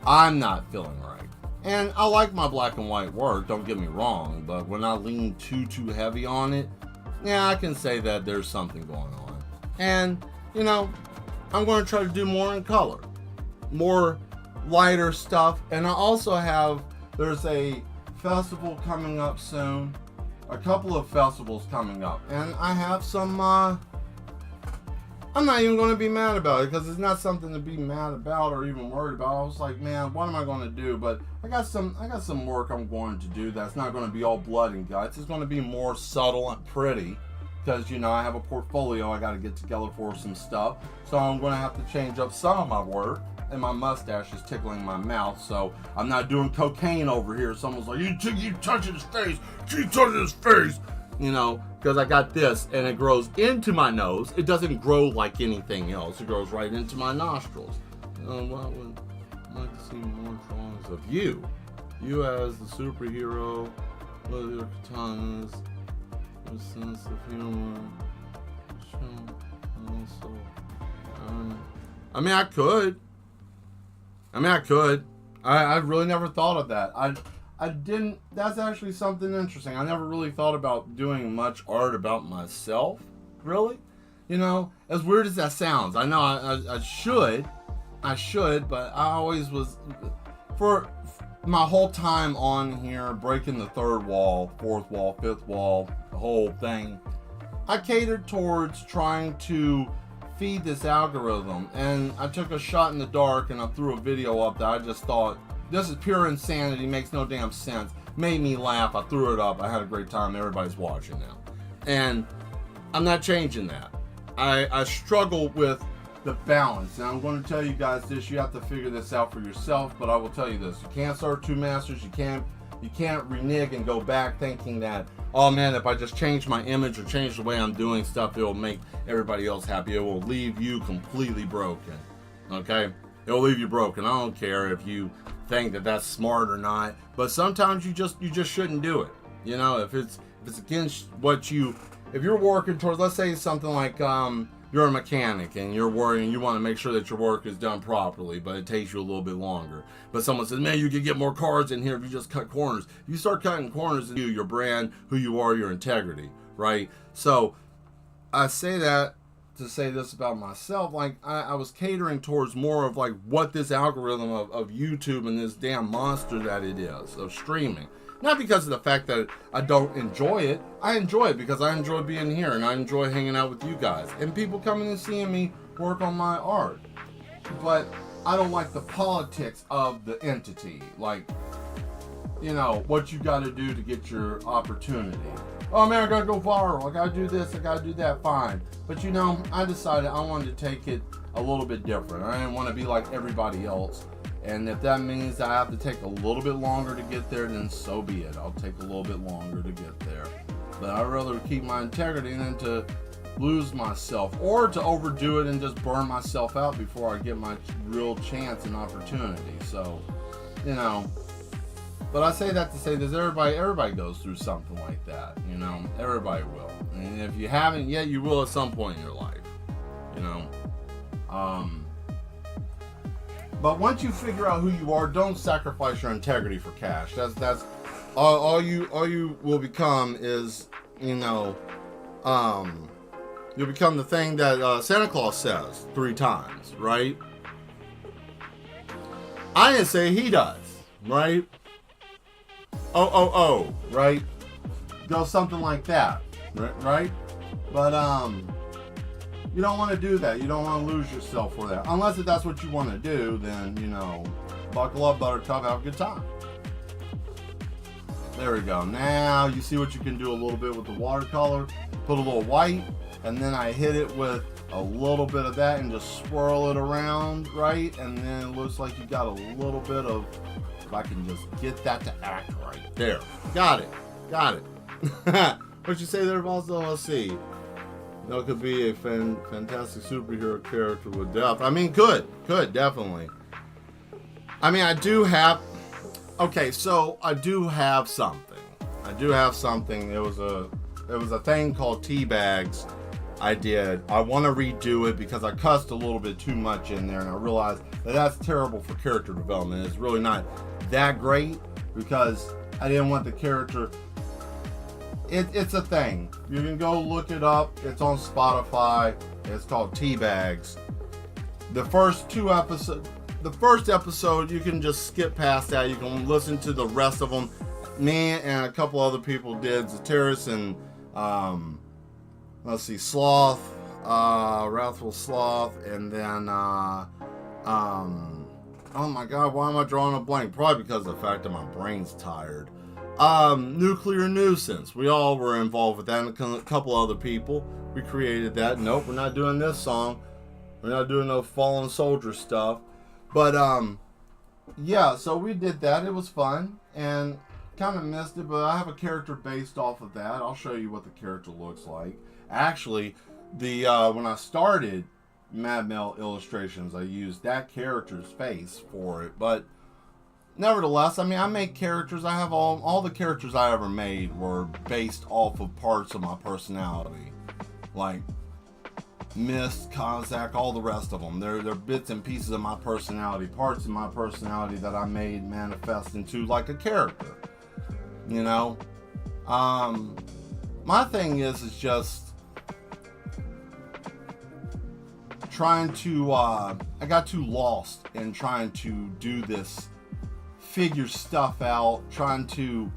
I'm not feeling right. And I like my black and white work, don't get me wrong, but when I lean too heavy on it, yeah, I can say that there's something going on. And, you know, I'm going to try to do more in color, more lighter stuff. And I also have, there's a festival coming up soon, a couple of festivals coming up, and I have some, I'm not even going to be mad about it because it's not something to be mad about or even worried about. I was like, man, what am I going to do? But I got some work I'm going to do that's not going to be all blood and guts. It's going to be more subtle and pretty because, you know, I have a portfolio I got to get together for some stuff. So I'm going to have to change up some of my work, and my mustache is tickling my mouth. So I'm not doing cocaine over here. Someone's like, you touching his face. You touching his face. You know, because I got this and it grows into my nose. It doesn't grow like anything else. It grows right into my nostrils. Well, I would like to see more drawings of you. You as the superhero with your katanas, your sense of humor. Also, I mean, I could. I really never thought of that. I didn't, that's actually something interesting. I never really thought about doing much art about myself, really. You know, as weird as that sounds. I know I should, but I always was, for my whole time on here, breaking the third wall, fourth wall, fifth wall, the whole thing, I catered towards trying to feed this algorithm. And I took a shot in the dark and I threw a video up that I just thought, this is pure insanity, makes no damn sense. Made me laugh, I threw it up, I had a great time, everybody's watching now. And I'm not changing that. I struggle with the balance. And I'm going to tell you guys this, you have to figure this out for yourself, but I will tell you this, you can't serve two masters, you can't renege and go back thinking that, oh man, if I just change my image or change the way I'm doing stuff, it will make everybody else happy. It will leave you completely broken, okay? It'll leave you broken. I don't care if you think that that's smart or not, but sometimes you just shouldn't do it. You know, if it's against what if you're working towards, let's say something like you're a mechanic and you're worrying, you want to make sure that your work is done properly, but it takes you a little bit longer. But someone says, man, you could get more cars in here if you just cut corners. You start cutting corners in your brand, who you are, your integrity, right? So I say that to say this about myself, like I was catering towards more of like what this algorithm of YouTube and this damn monster that it is of streaming. Not because of the fact that I don't enjoy it. I enjoy it because I enjoy being here and I enjoy hanging out with you guys and people coming and seeing me work on my art. But I don't like the politics of the entity. Like, you know, what you got to do to get your opportunity. Oh man, I gotta go viral, I gotta do this, I gotta do that, fine. But you know, I decided I wanted to take it a little bit different. I didn't want to be like everybody else. And if that means I have to take a little bit longer to get there, then so be it. I'll take a little bit longer to get there. But I'd rather keep my integrity than to lose myself or to overdo it and just burn myself out before I get my real chance and opportunity. So, you know, but I say that to say this, everybody goes through something like that, you know, everybody will. And if you haven't yet, you will at some point in your life, you know. But once you figure out who you are, don't sacrifice your integrity for cash. That's all you will become is, you know, you'll become the thing that Santa Claus says 3 times, right? I didn't say he does, right? Oh, right? Go something like that, right? But you don't want to do that. You don't want to lose yourself for that. Unless if that's what you want to do, then, you know, buckle up, Buttercup, have a good time. There we go. Now you see what you can do a little bit with the watercolor. Put a little white, and then I hit it with a little bit of that and just swirl it around, right? And then it looks like you got a little bit of, if I can just get that to act right. There. Got it. What you say there, also? Let's see. No, it could be a fantastic superhero character with depth. I mean, could definitely. I mean, I do have. Okay, so I do have something. It was a thing called Teabags. I did. I want to redo it because I cussed a little bit too much in there, and I realized that that's terrible for character development. It's really not that great because I didn't want the character. It's a thing. You can go look it up. It's on Spotify. It's called Teabags. The first episode, you can just skip past that. You can listen to the rest of them. Me and a couple other people did Zateris and let's see, Sloth, Wrathful Sloth, and then oh my god, why am I drawing a blank? Probably because of the fact that my brain's tired. Nuclear Nuisance. We all were involved with that, and a couple other people. We created that. Nope, we're not doing this song. We're not doing no Fallen Soldier stuff. But yeah, so we did that. It was fun, and kind of missed it, but I have a character based off of that. I'll show you what the character looks like. Actually, the when I started Mad Mel Illustrations, I used that character's face for it, but nevertheless, I mean, I make characters. I have all the characters I ever made were based off of parts of my personality, like Mist, Kozak, all the rest of them. They're bits and pieces of my personality, parts of my personality that I made manifest into like a character. You know, my thing is just trying to. I got too lost in trying to do this, figure stuff out, trying to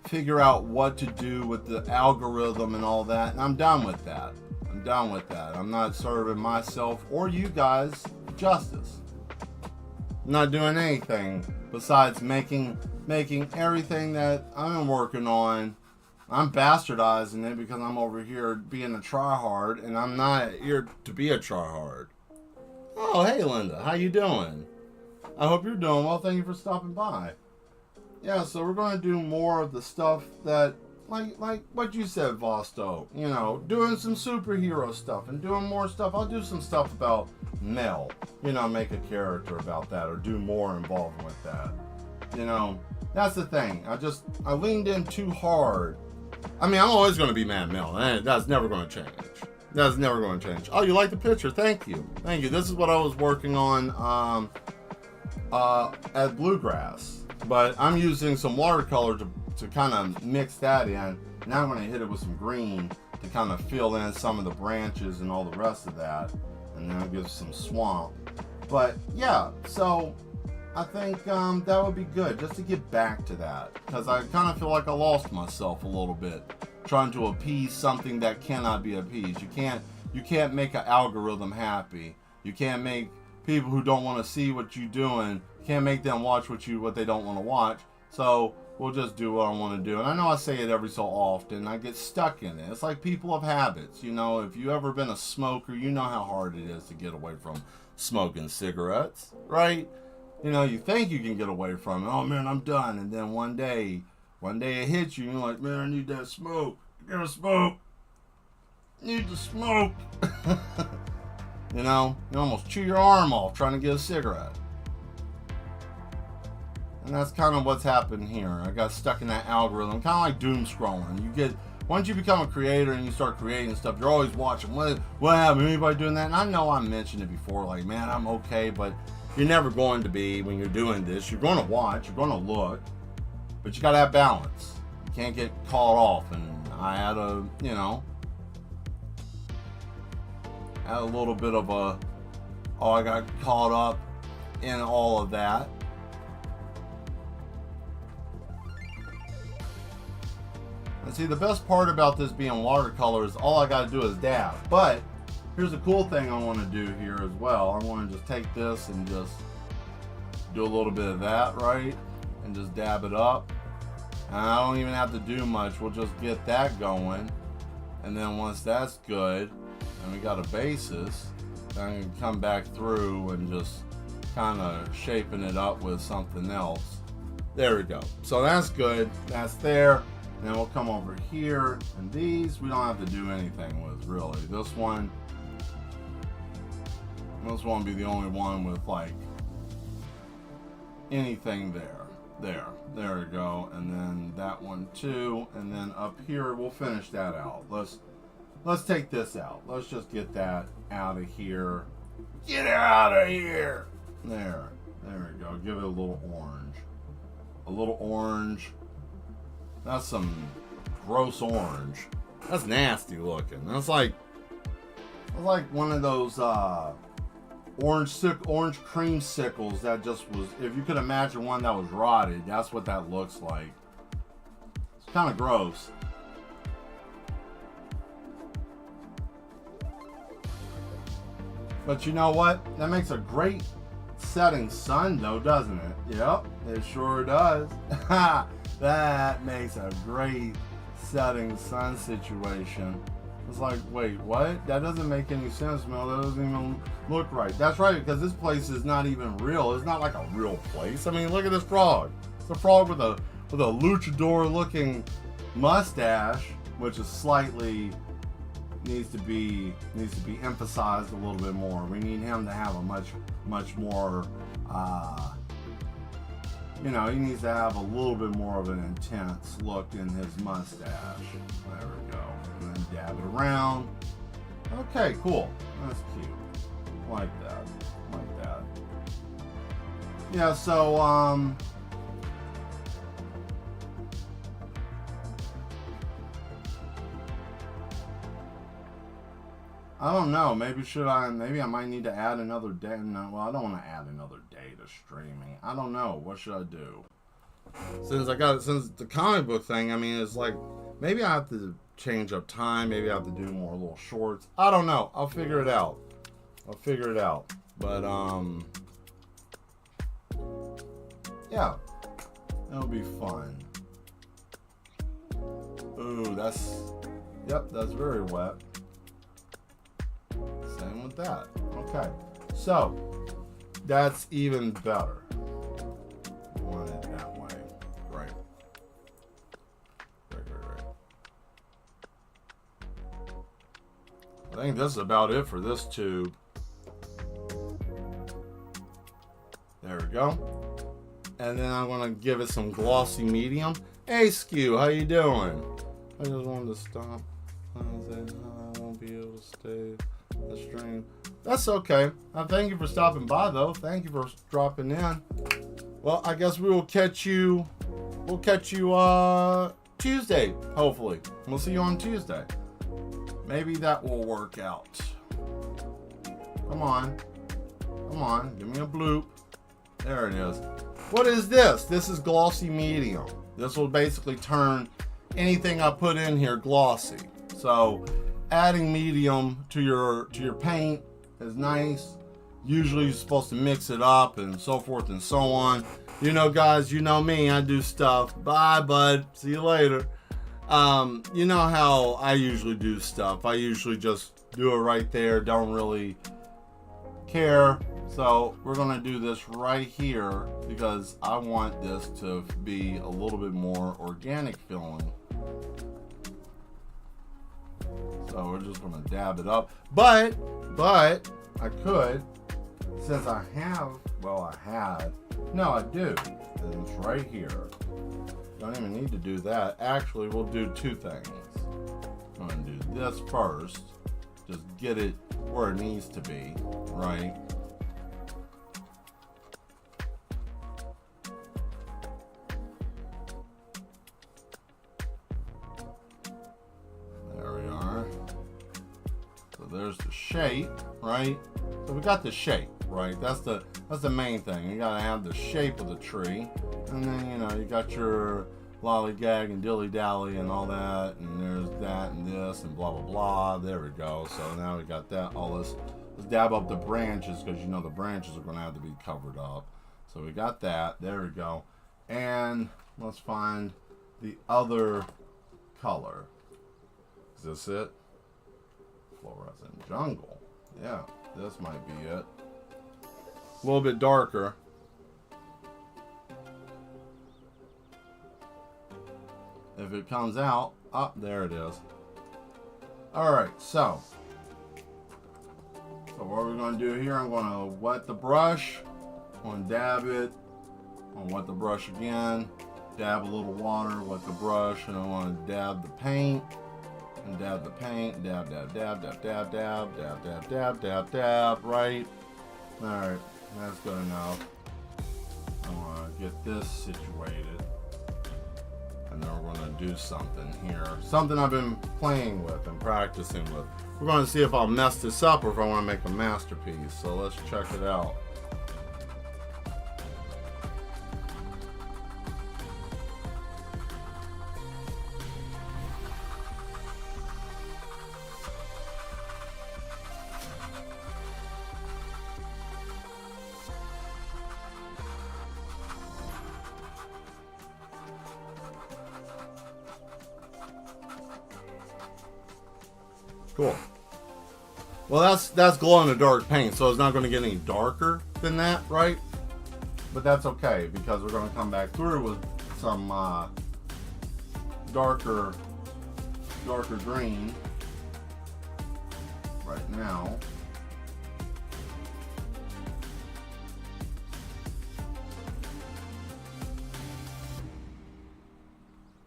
figure out what to do with the algorithm and all that, and I'm done with that. I'm done with that. I'm not serving myself or you guys justice. I'm not doing anything besides making everything that I'm working on. I'm bastardizing it because I'm over here being a tryhard, and I'm not here to be a tryhard. Oh, hey Linda, how you doing? I hope you're doing well. Thank you for stopping by. Yeah, so we're going to do more of the stuff that, like what you said, Vosto. You know, doing some superhero stuff and doing more stuff. I'll do some stuff about Mel. You know, make a character about that or do more involved with that. You know, that's the thing. I leaned in too hard. I mean, I'm always going to be Mad Mel. That's never going to change. That's never going to change. Oh, you like the picture? Thank you. Thank you. This is what I was working on at Bluegrass. But I'm using some watercolor to kind of mix that in. Now I'm going to hit it with some green to kind of fill in some of the branches and all the rest of that. And then I'll give some swamp. But yeah, so I think that would be good just to get back to that, because I kind of feel like I lost myself a little bit trying to appease something that cannot be appeased. You can't make an algorithm happy. You can't make people who don't want to see what you're doing. You can't make them watch what they don't want to watch. So we'll just do what I want to do. And I know I say it every so often. I get stuck in it. It's like people of habits. You know, if you ever been a smoker, you know how hard it is to get away from smoking cigarettes, right? You know, you think you can get away from it. Oh man, I'm done. And then one day it hits you and you're like, man, I need that smoke. I gotta smoke. Need to smoke. You know, you almost chew your arm off trying to get a cigarette. And that's kind of what's happened here. I got stuck in that algorithm, kind of like doom scrolling. Once you become a creator and you start creating stuff, you're always watching what happened, anybody doing that? And I know I mentioned it before, like, man, I'm okay, but you're never going to be when you're doing this. You're going to watch, you're going to look, but you got to have balance. You can't get caught off. And I had a little bit of I got caught up in all of that. And see, the best part about this being watercolor is all I got to do is dab. But here's a cool thing I want to do here as well. I want to just take this and just do a little bit of that, right? And just dab it up. And I don't even have to do much. We'll just get that going. And then once that's good, and we got a basis, then I can come back through and just kind of shaping it up with something else. There we go. So that's good. That's there. And then we'll come over here, and these we don't have to do anything with, really. This one will be the only one with like anything there. There we go. And then that one too. And then up here, we'll finish that out. Let's take this out. Let's just get that out of here. Get out of here. There we go. Give it a little orange. a little orange. That's some gross orange. That's nasty looking. That's like one of those orange creamsicles that just was, if you could imagine one that was rotted, that's what that looks like. It's kind of gross. But you know what? That makes a great setting sun though, doesn't it? Yep, it sure does. That makes a great setting sun situation. It's like, wait, what? That doesn't make any sense, Mel. That doesn't even look right. That's right, because this place is not even real. It's not like a real place. I mean, look at this frog. It's a frog with a luchador-looking mustache, which is slightly needs to be emphasized a little bit more. We need him to have a much more. He needs to have a little bit more of an intense look in his mustache. There we go. And then dab it around. Okay, cool. That's cute. Like that. Like that. Yeah, so, I don't know. Maybe I might need to add another day. No, well, I don't want to add another day to streaming. I don't know. What should I do? Since the comic book thing, I mean, it's like, maybe I have to change up time. Maybe I have to do more little shorts. I don't know. I'll figure it out. But, yeah. It'll be fun. Ooh, that's very wet. Same with that. Okay. So, that's even better. Want it that way. Right. I think this is about it for this tube. There we go. And then I'm going to give it some glossy medium. Hey, Skew, how you doing? I just wanted to stop. I won't be able to stay the stream. That's okay. Thank you for stopping by, though. Thank you for dropping in. Well, I guess we will catch you. We'll catch you Tuesday, hopefully. We'll see you on Tuesday. Maybe that will work out. Come on. Give me a bloop. There it is. What is this? This is glossy medium. This will basically turn anything I put in here glossy. So adding medium to your paint is nice. Usually you're supposed to mix it up and so forth and so on. You know, guys, you know me, I do stuff. Bye, bud. See you later. You know how I usually do stuff. I usually just do it right there. Don't really care. So we're going to do this right here because I want this to be a little bit more organic feeling. So we're just going to dab it up. But I could, since I have, well, I had, no, I do. And it's right here. Don't even need to do that. Actually, we'll do two things. I'm going to do this first. Just get it where it needs to be, right? There we are. So there's the shape, right? So we got the shape, right? That's the main thing. You gotta have the shape of the tree. And then, you know, you got your lollygag and dilly-dally and all that, and there's that and this and blah, blah, blah. There we go. So now we got that. All this. Let's dab up the branches because, you know, the branches are going to have to be covered up. So we got that. There we go. And let's find the other color. Is this it? Fluorescent jungle. Yeah, this might be it. A little bit darker. If it comes out, there it is. Alright, so what we're going to do here, I'm going to wet the brush. I'm going to dab it. I'm going to wet the brush again. Dab a little water, wet the brush, and I want to dab the paint. And dab the paint. Dab, dab, dab, dab, dab, dab, dab, dab, dab, dab, dab, right? Alright, that's good enough. I want get this situated. And then we're going to do something here. Something I've been playing with and practicing with. We're going to see if I'll mess this up or if I want to make a masterpiece. So let's check it out. Cool. Well, that's glow in the dark paint, so it's not going to get any darker than that, right? But that's okay because we're going to come back through with some darker green right now.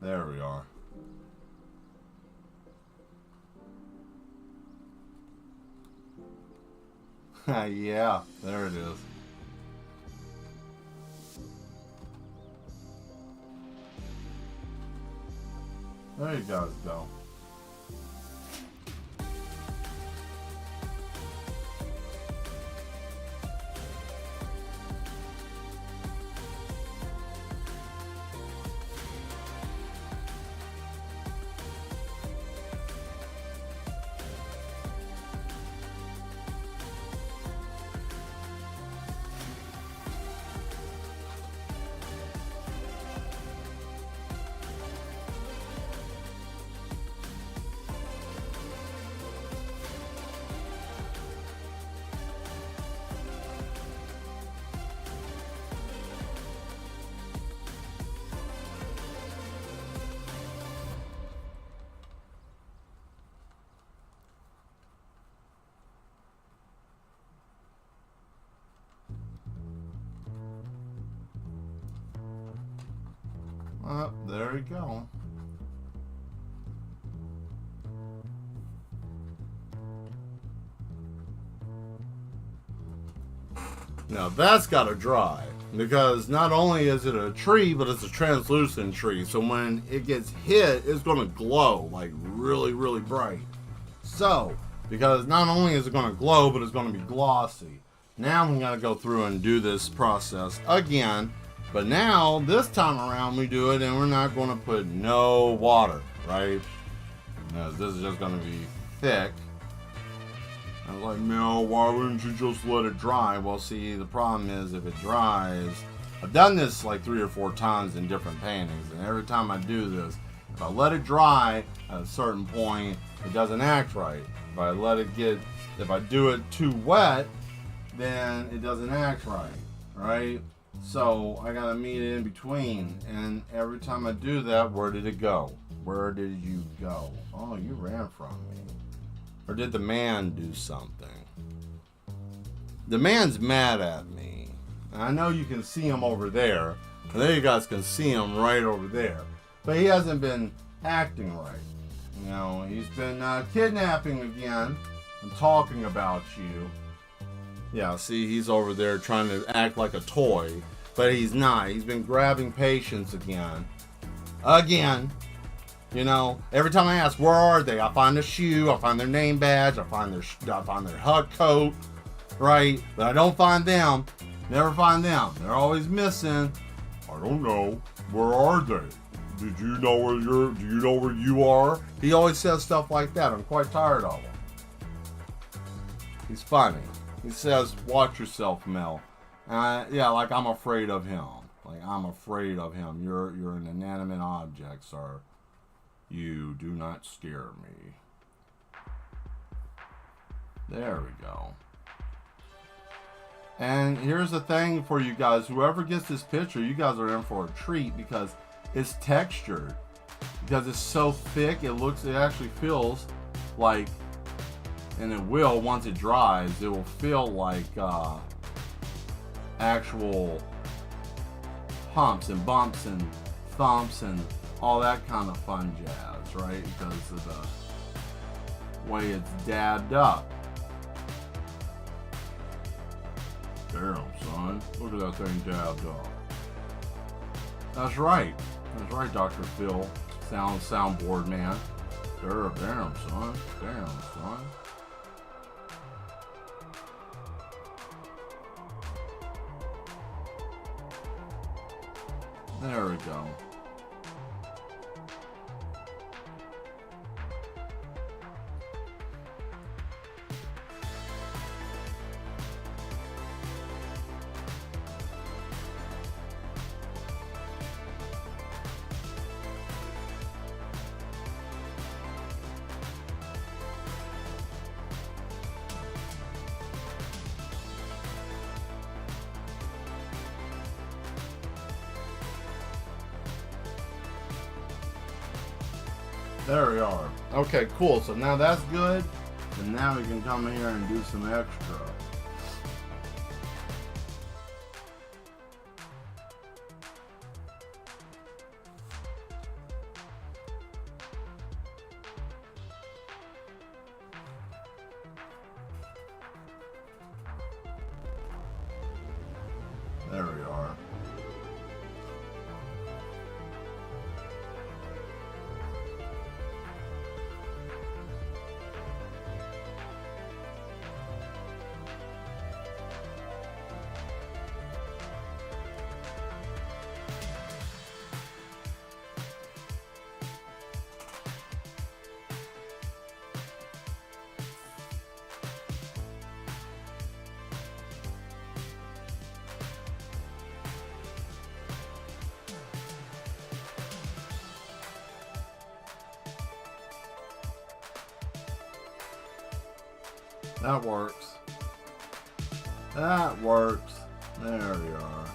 There we are. Yeah, there it is. There you guys go. There you go. Now that's got to dry because not only is it a tree, but it's a translucent tree. So when it gets hit, it's going to glow like really, really bright. So, because not only is it going to glow, but it's going to be glossy. Now I'm going to go through and do this process again. But now, this time around, we do it and we're not going to put no water, right? Because this is just going to be thick. I was like, Mel, why wouldn't you just let it dry? Well, see, the problem is if it dries, I've done this like 3 or 4 times in different paintings, and every time I do this, if I let it dry at a certain point, it doesn't act right. If I do it too wet, then it doesn't act right, right? So I gotta meet it in between, and every time I do that, where did it go? Where did you go? Oh, you ran from me. Or did the man do something? The man's mad at me. I know you can see him over there, and there you guys can see him right over there. But he hasn't been acting right. You know, he's been kidnapping again and talking about you. Yeah, see, he's over there trying to act like a toy, but he's not. He's been grabbing patients again. You know, every time I ask, where are they? I find a shoe, I find their name badge, I find their hug coat, right? But I don't find them. Never find them. They're always missing. I don't know. Where are they? Do you know where you are? He always says stuff like that. I'm quite tired of him. He's funny. He says, watch yourself, Mel. Yeah, like I'm afraid of him. Like I'm afraid of him. You're an inanimate object, sir. You do not scare me. There we go. And here's the thing for you guys. Whoever gets this picture, you guys are in for a treat because it's textured. Because it's so thick, it actually feels like, and it will, once it dries, it will feel like actual humps and bumps and thumps and all that kind of fun jazz, right? Because of the way it's dabbed up. Damn, son. Look at that thing dabbed up. That's right. That's right, Dr. Phil. Soundboard man. Damn, son. Damn, son. There we go. There we are. Okay, cool. So now that's good. And now we can come here and do some extra. There we are. That works. That works. There we are.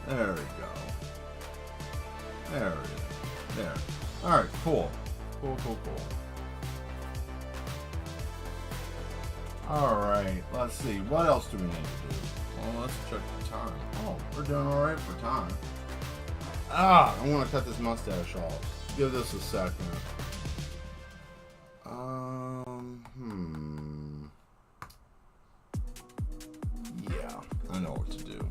There we go. There we go. There. Alright, cool. Cool. Alright, let's see. What else do we need to do? Well, let's check the time. Oh, we're doing alright for time. I want to cut this mustache off. Give this a second. Yeah, I know what to do.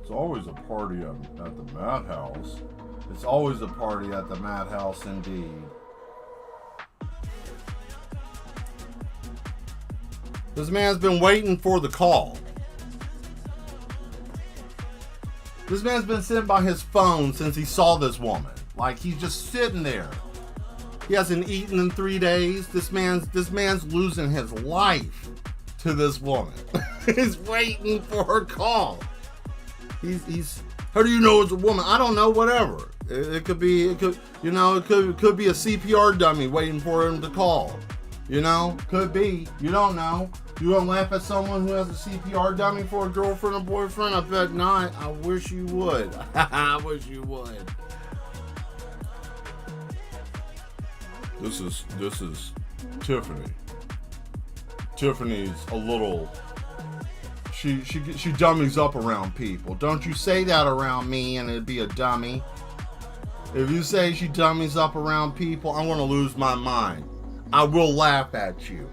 It's always a party at the madhouse. It's always a party at the madhouse, indeed. This man's been waiting for the call. This man's been sitting by his phone since he saw this woman. Like, he's just sitting there. He hasn't eaten in 3 days. This man's losing his life to this woman. He's waiting for her call. He's how do you know it's a woman? I don't know, whatever. It could be a CPR dummy waiting for him to call. Could be. You don't know. You don't laugh at someone who has a CPR dummy for a girlfriend or boyfriend? I bet not. I wish you would. I wish you would. This is Tiffany. Tiffany's a little. She dummies up around people. Don't you say that around me and it'd be a dummy. If you say she dummies up around people, I'm gonna lose my mind. I will laugh at you.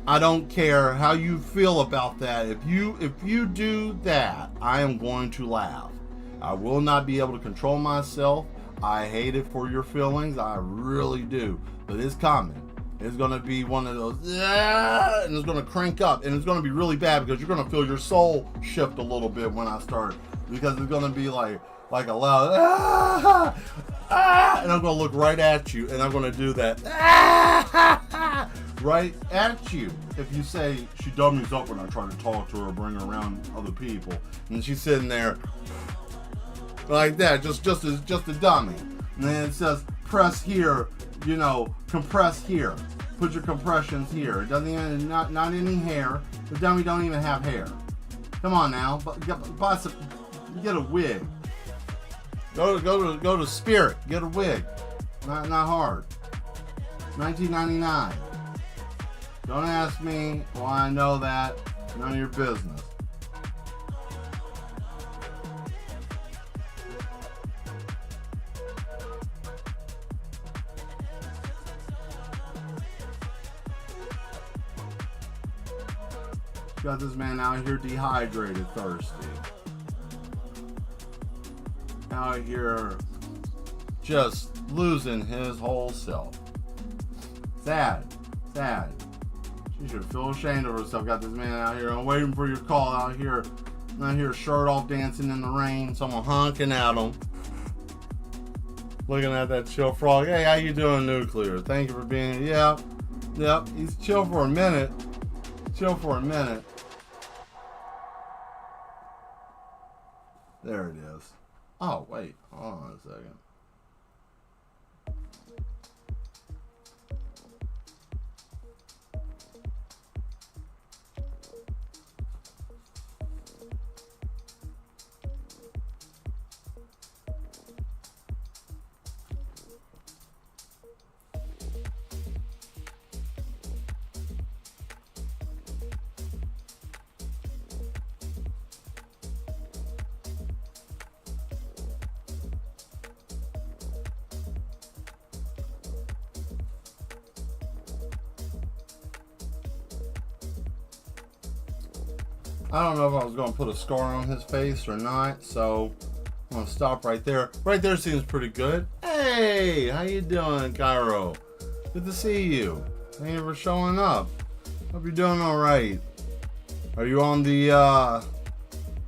I don't care how you feel about that. If you do that, I am going to laugh. I will not be able to control myself. I hate it for your feelings. I really do. But it's coming. It's going to be one of those, and it's going to crank up, and it's going to be really bad because you're going to feel your soul shift a little bit when I start, because it's going to be like a loud, and I'm going to look right at you, and I'm going to do that, right at you. If you say she dummies up when I try to talk to her or bring her around other people, and she's sitting there like that, just a dummy, and then it says press here, compress here. Put your compressions here. It doesn't even, not any hair. The dummy don't even have hair. Come on now, buy some, get a wig. Go to Spirit, get a wig. Not hard. $19.99. Don't ask me why I know that. None of your business. Got this man out here dehydrated, thirsty. Out here just losing his whole self. Sad. She should feel ashamed of herself. Got this man out here. I'm waiting for your call out here. Shirt off, dancing in the rain. Someone honking at him. Looking at that chill frog. Hey, how you doing, Nuclear? Thank you for being here. Yep. He's chill for a minute. There it is. Oh, wait. Hold on a second. I don't know if I was going to put a scar on his face or not, so I'm going to stop right there. Right there seems pretty good. Hey, how you doing, Cairo? Good to see you. Thank you for showing up. Hope you're doing all right. Are you on the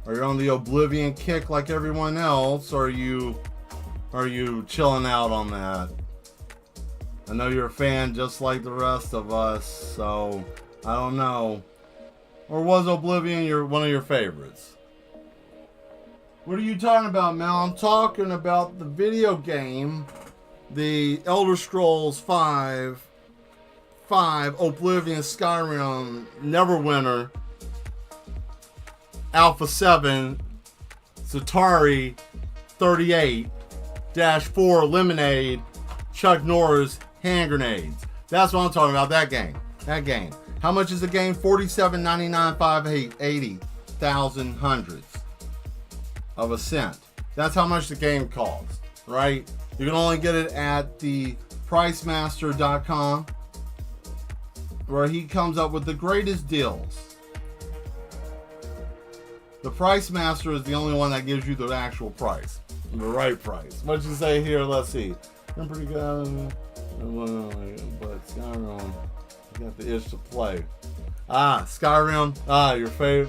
Oblivion kick like everyone else, or are you chilling out on that? I know you're a fan just like the rest of us, so I don't know. Or was Oblivion one of your favorites? What are you talking about, Mel? I'm talking about the video game, the Elder Scrolls 5 Oblivion Skyrim Neverwinter Alpha 7 Zatari 38-4 Lemonade Chuck Norris hand grenades. That's what I'm talking about, that game. How much is the game? $47.99, 580,000 hundredths of a cent. That's how much the game costs, right? You can only get it at the pricemaster.com, where he comes up with the greatest deals. The Price Master is the only one that gives you the actual price, the right price. What you say here? Let's see. I'm pretty good, but Skyrim. Got the itch to play. Skyrim.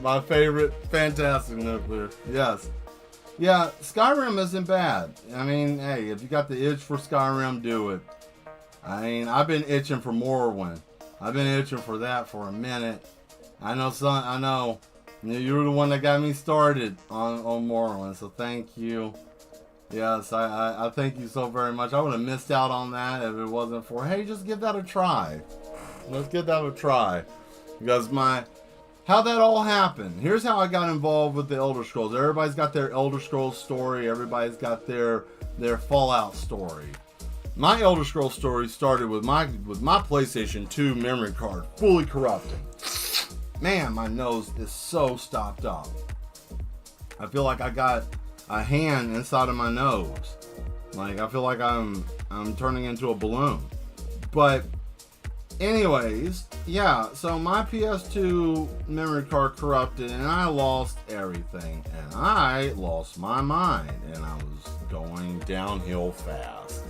My favorite. Fantastic, Nuclear. Yes. Yeah, Skyrim isn't bad. I mean, hey, if you got the itch for Skyrim, do it. I mean, I've been itching for Morrowind. I've been itching for that for a minute. I know, son. I know. You were the one that got me started on Morrowind, so thank you. Yes, I thank you so very much. I would have missed out on that if it wasn't for, hey, just give that a try. Let's give that a try. Because how that all happened. Here's how I got involved with the Elder Scrolls. Everybody's got their Elder Scrolls story. Everybody's got their Fallout story. My Elder Scrolls story started with my PlayStation 2 memory card fully corrupted. Man, my nose is so stopped up. I feel like I got a hand inside of my nose. Like, I feel like I'm turning into a balloon. But anyways, yeah, so my PS2 memory card corrupted and I lost everything. And I lost my mind and I was going downhill fast.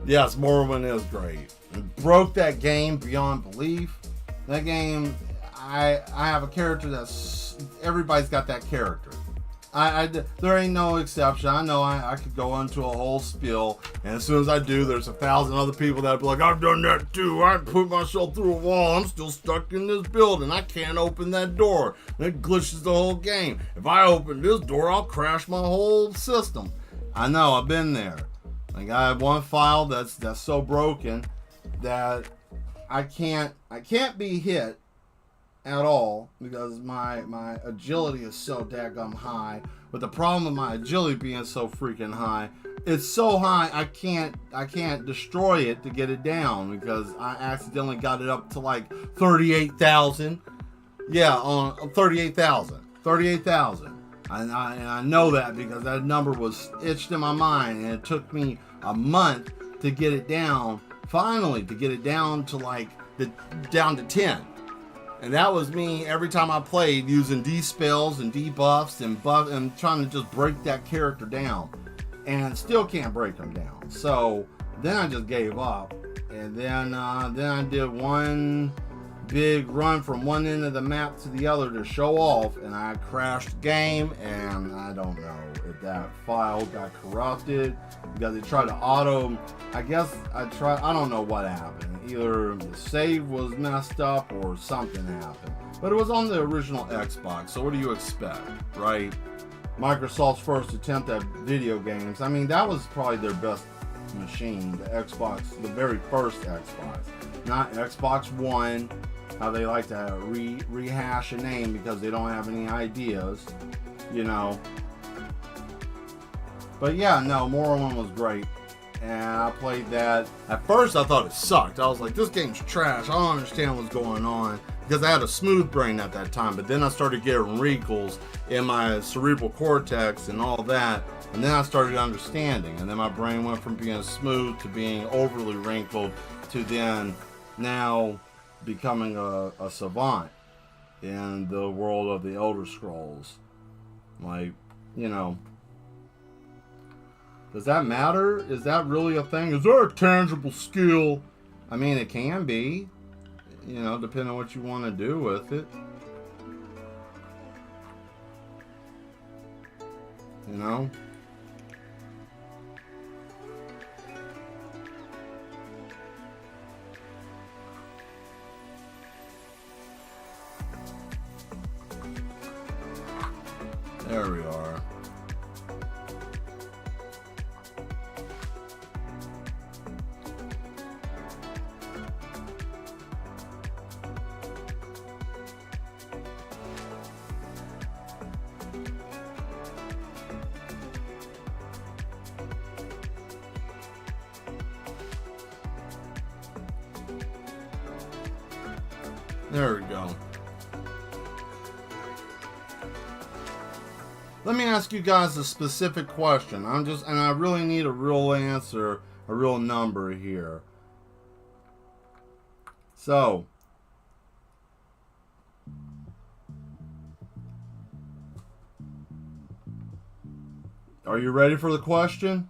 Yes, Morrowind is great. It broke that game beyond belief. That game, I have a character that's, everybody's got that character. There ain't no exception. I know I could go into a whole spiel, and as soon as I do, there's 1,000 other people that'd be like, I've done that too. I put myself through a wall. I'm still stuck in this building. I can't open that door. That glitches the whole game. If I open this door, I'll crash my whole system. I know, I've been there. Like, I have one file that's so broken that I can't be hit at all because my agility is so daggum high. But the problem with my agility being so freaking high, it's so high I can't destroy it to get it down because I accidentally got it up to like 38,000. Yeah, on 38,000. And I know that because that number was itched in my mind, and it took me a month to get it down. Finally, to get it down to down to 10. And that was me every time I played using D-spells and debuffs and trying to just break that character down. And still can't break him down. So then I just gave up. And then I did one big run from one end of the map to the other to show off, and I crashed the game, and I don't know if that file got corrupted because it tried to auto. I don't know what happened. Either the save was messed up or something happened. But it was on the original Xbox, so what do you expect, right? Microsoft's first attempt at video games. I mean, that was probably their best machine, the Xbox, the very first Xbox. Not Xbox One, how they like to rehash a name because they don't have any ideas, you know. But yeah, no, Morrowind was great. And I played that. At first I thought it sucked. I was like, this game's trash. I don't understand what's going on. Because I had a smooth brain at that time. But then I started getting wrinkles in my cerebral cortex and all that. And then I started understanding. And then my brain went from being smooth to being overly wrinkled to then now becoming a savant in the world of the Elder Scrolls. Like, you know. Does that matter? Is that really a thing? Is there a tangible skill? I mean, it can be. You know, depending on what you want to do with it. You know? There we are. There we go. Let me ask you guys a specific question. And I really need a real answer, a real number here. So, are you ready for the question?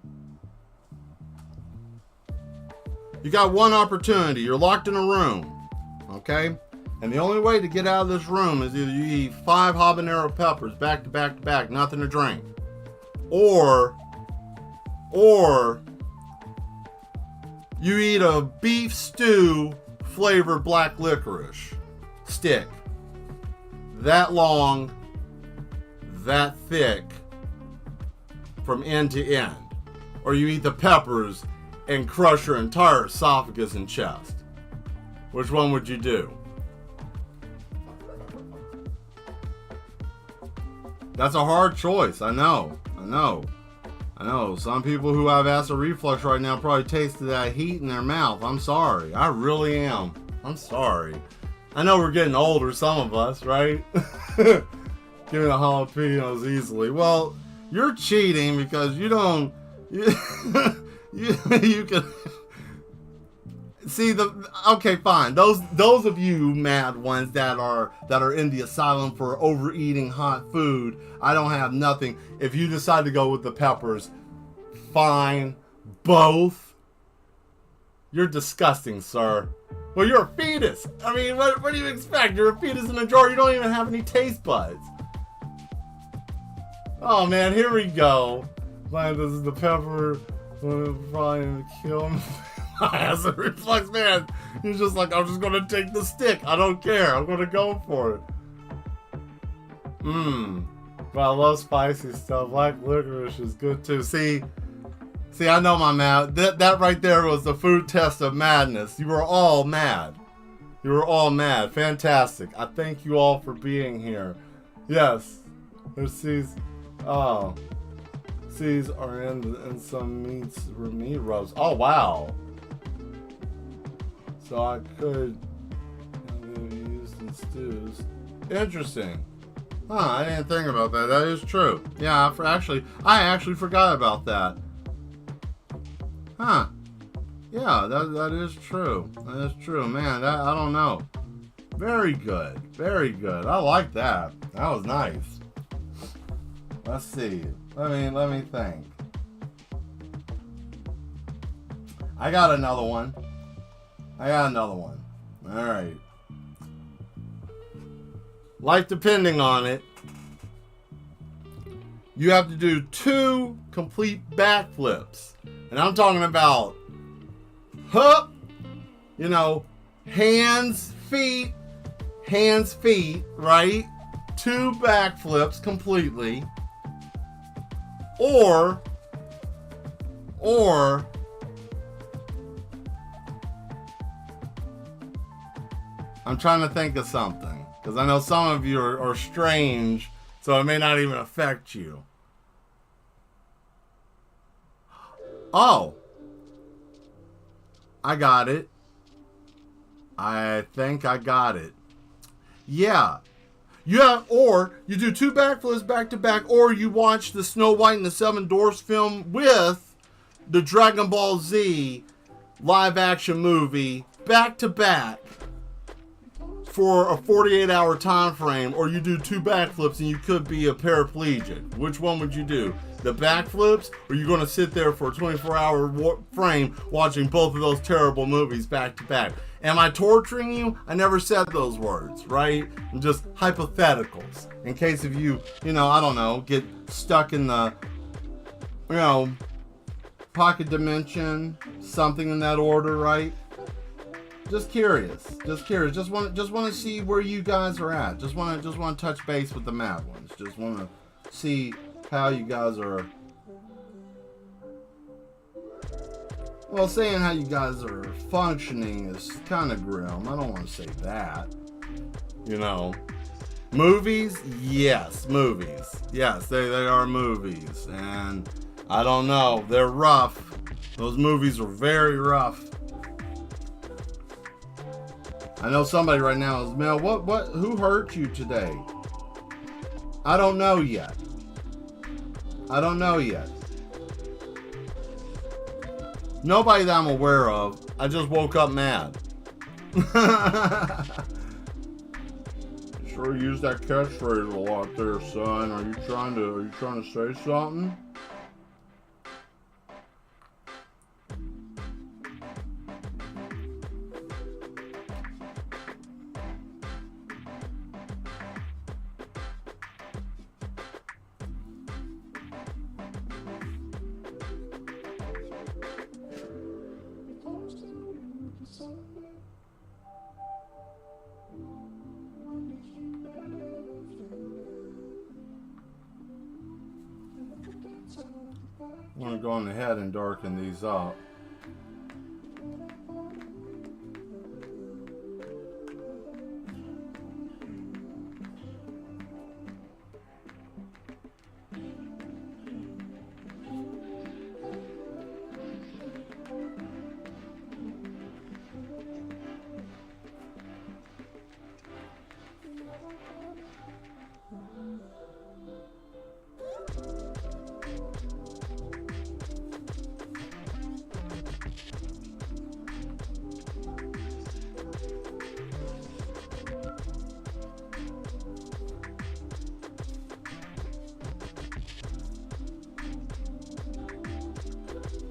You got one opportunity. You're locked in a room, okay? And the only way to get out of this room is either you eat 5 habanero peppers back to back to back, nothing to drink. Or you eat a beef stew flavored black licorice stick. That long, that thick, from end to end. Or you eat the peppers and crush your entire esophagus and chest. Which one would you do? That's a hard choice. I know. Some people who have acid reflux right now probably tasted that heat in their mouth. I'm sorry. I really am. I'm sorry. I know we're getting older, some of us, right? Giving the jalapenos easily. Well, you're cheating because you don't... You can... See okay, fine. Those of you mad ones that are in the asylum for overeating hot food, I don't have nothing. If you decide to go with the peppers, fine. Both. You're disgusting, sir. Well, you're a fetus. I mean, what do you expect? You're a fetus in a jar. You don't even have any taste buds. Oh man, here we go. Man, this is the pepper. Probably gonna kill me. Acid reflux, man. He's just like, I'm just gonna take the stick. I don't care. I'm gonna go for it. But I love spicy stuff. Black licorice is good too. See, I know my mad. That right there was the food test of madness. You were all mad. You were all mad. Fantastic. I thank you all for being here. Yes. There's seeds. Oh. Seeds are in some meat rubs. Oh, wow. So I could use in stews. Interesting. Huh, I didn't think about that. That is true. Yeah, I actually forgot about that. Huh. Yeah, that is true. That is true. Man, I don't know. Very good. Very good. I like that. That was nice. Let's see. Let me think. I got another one. All right. Life depending on it. You have to do 2 complete backflips. And I'm talking about hands, feet, right? 2 backflips completely. Or I'm trying to think of something, because I know some of you are strange, so it may not even affect you. Oh, I got it. I think I got it. Yeah. Or you do 2 backflips back to back, or you watch the Snow White and the Seven Dwarfs film with the Dragon Ball Z live action movie back to back for a 48-hour time frame, or you do 2 backflips and you could be a paraplegic. Which one would you do? The backflips, or are you going to sit there for a 24-hour frame watching both of those terrible movies back to back? Am I torturing you? I never said those words, right? I'm just hypotheticals. In case of you, I don't know, get stuck in the, pocket dimension, something in that order, right? Just curious. Just want to see where you guys are at. Just want to touch base with the mad ones. Just want to see how you guys are. Well, saying how you guys are functioning is kind of grim. I don't want to say that. Movies? Yes, movies. Yes, they are movies. And I don't know. They're rough. Those movies are very rough. I know somebody right now is, Mel, who hurt you today? I don't know yet. Nobody that I'm aware of. I just woke up mad. Sure use that catchphrase a lot there, son. Are you trying to say something? I'm going to go on ahead and darken these up.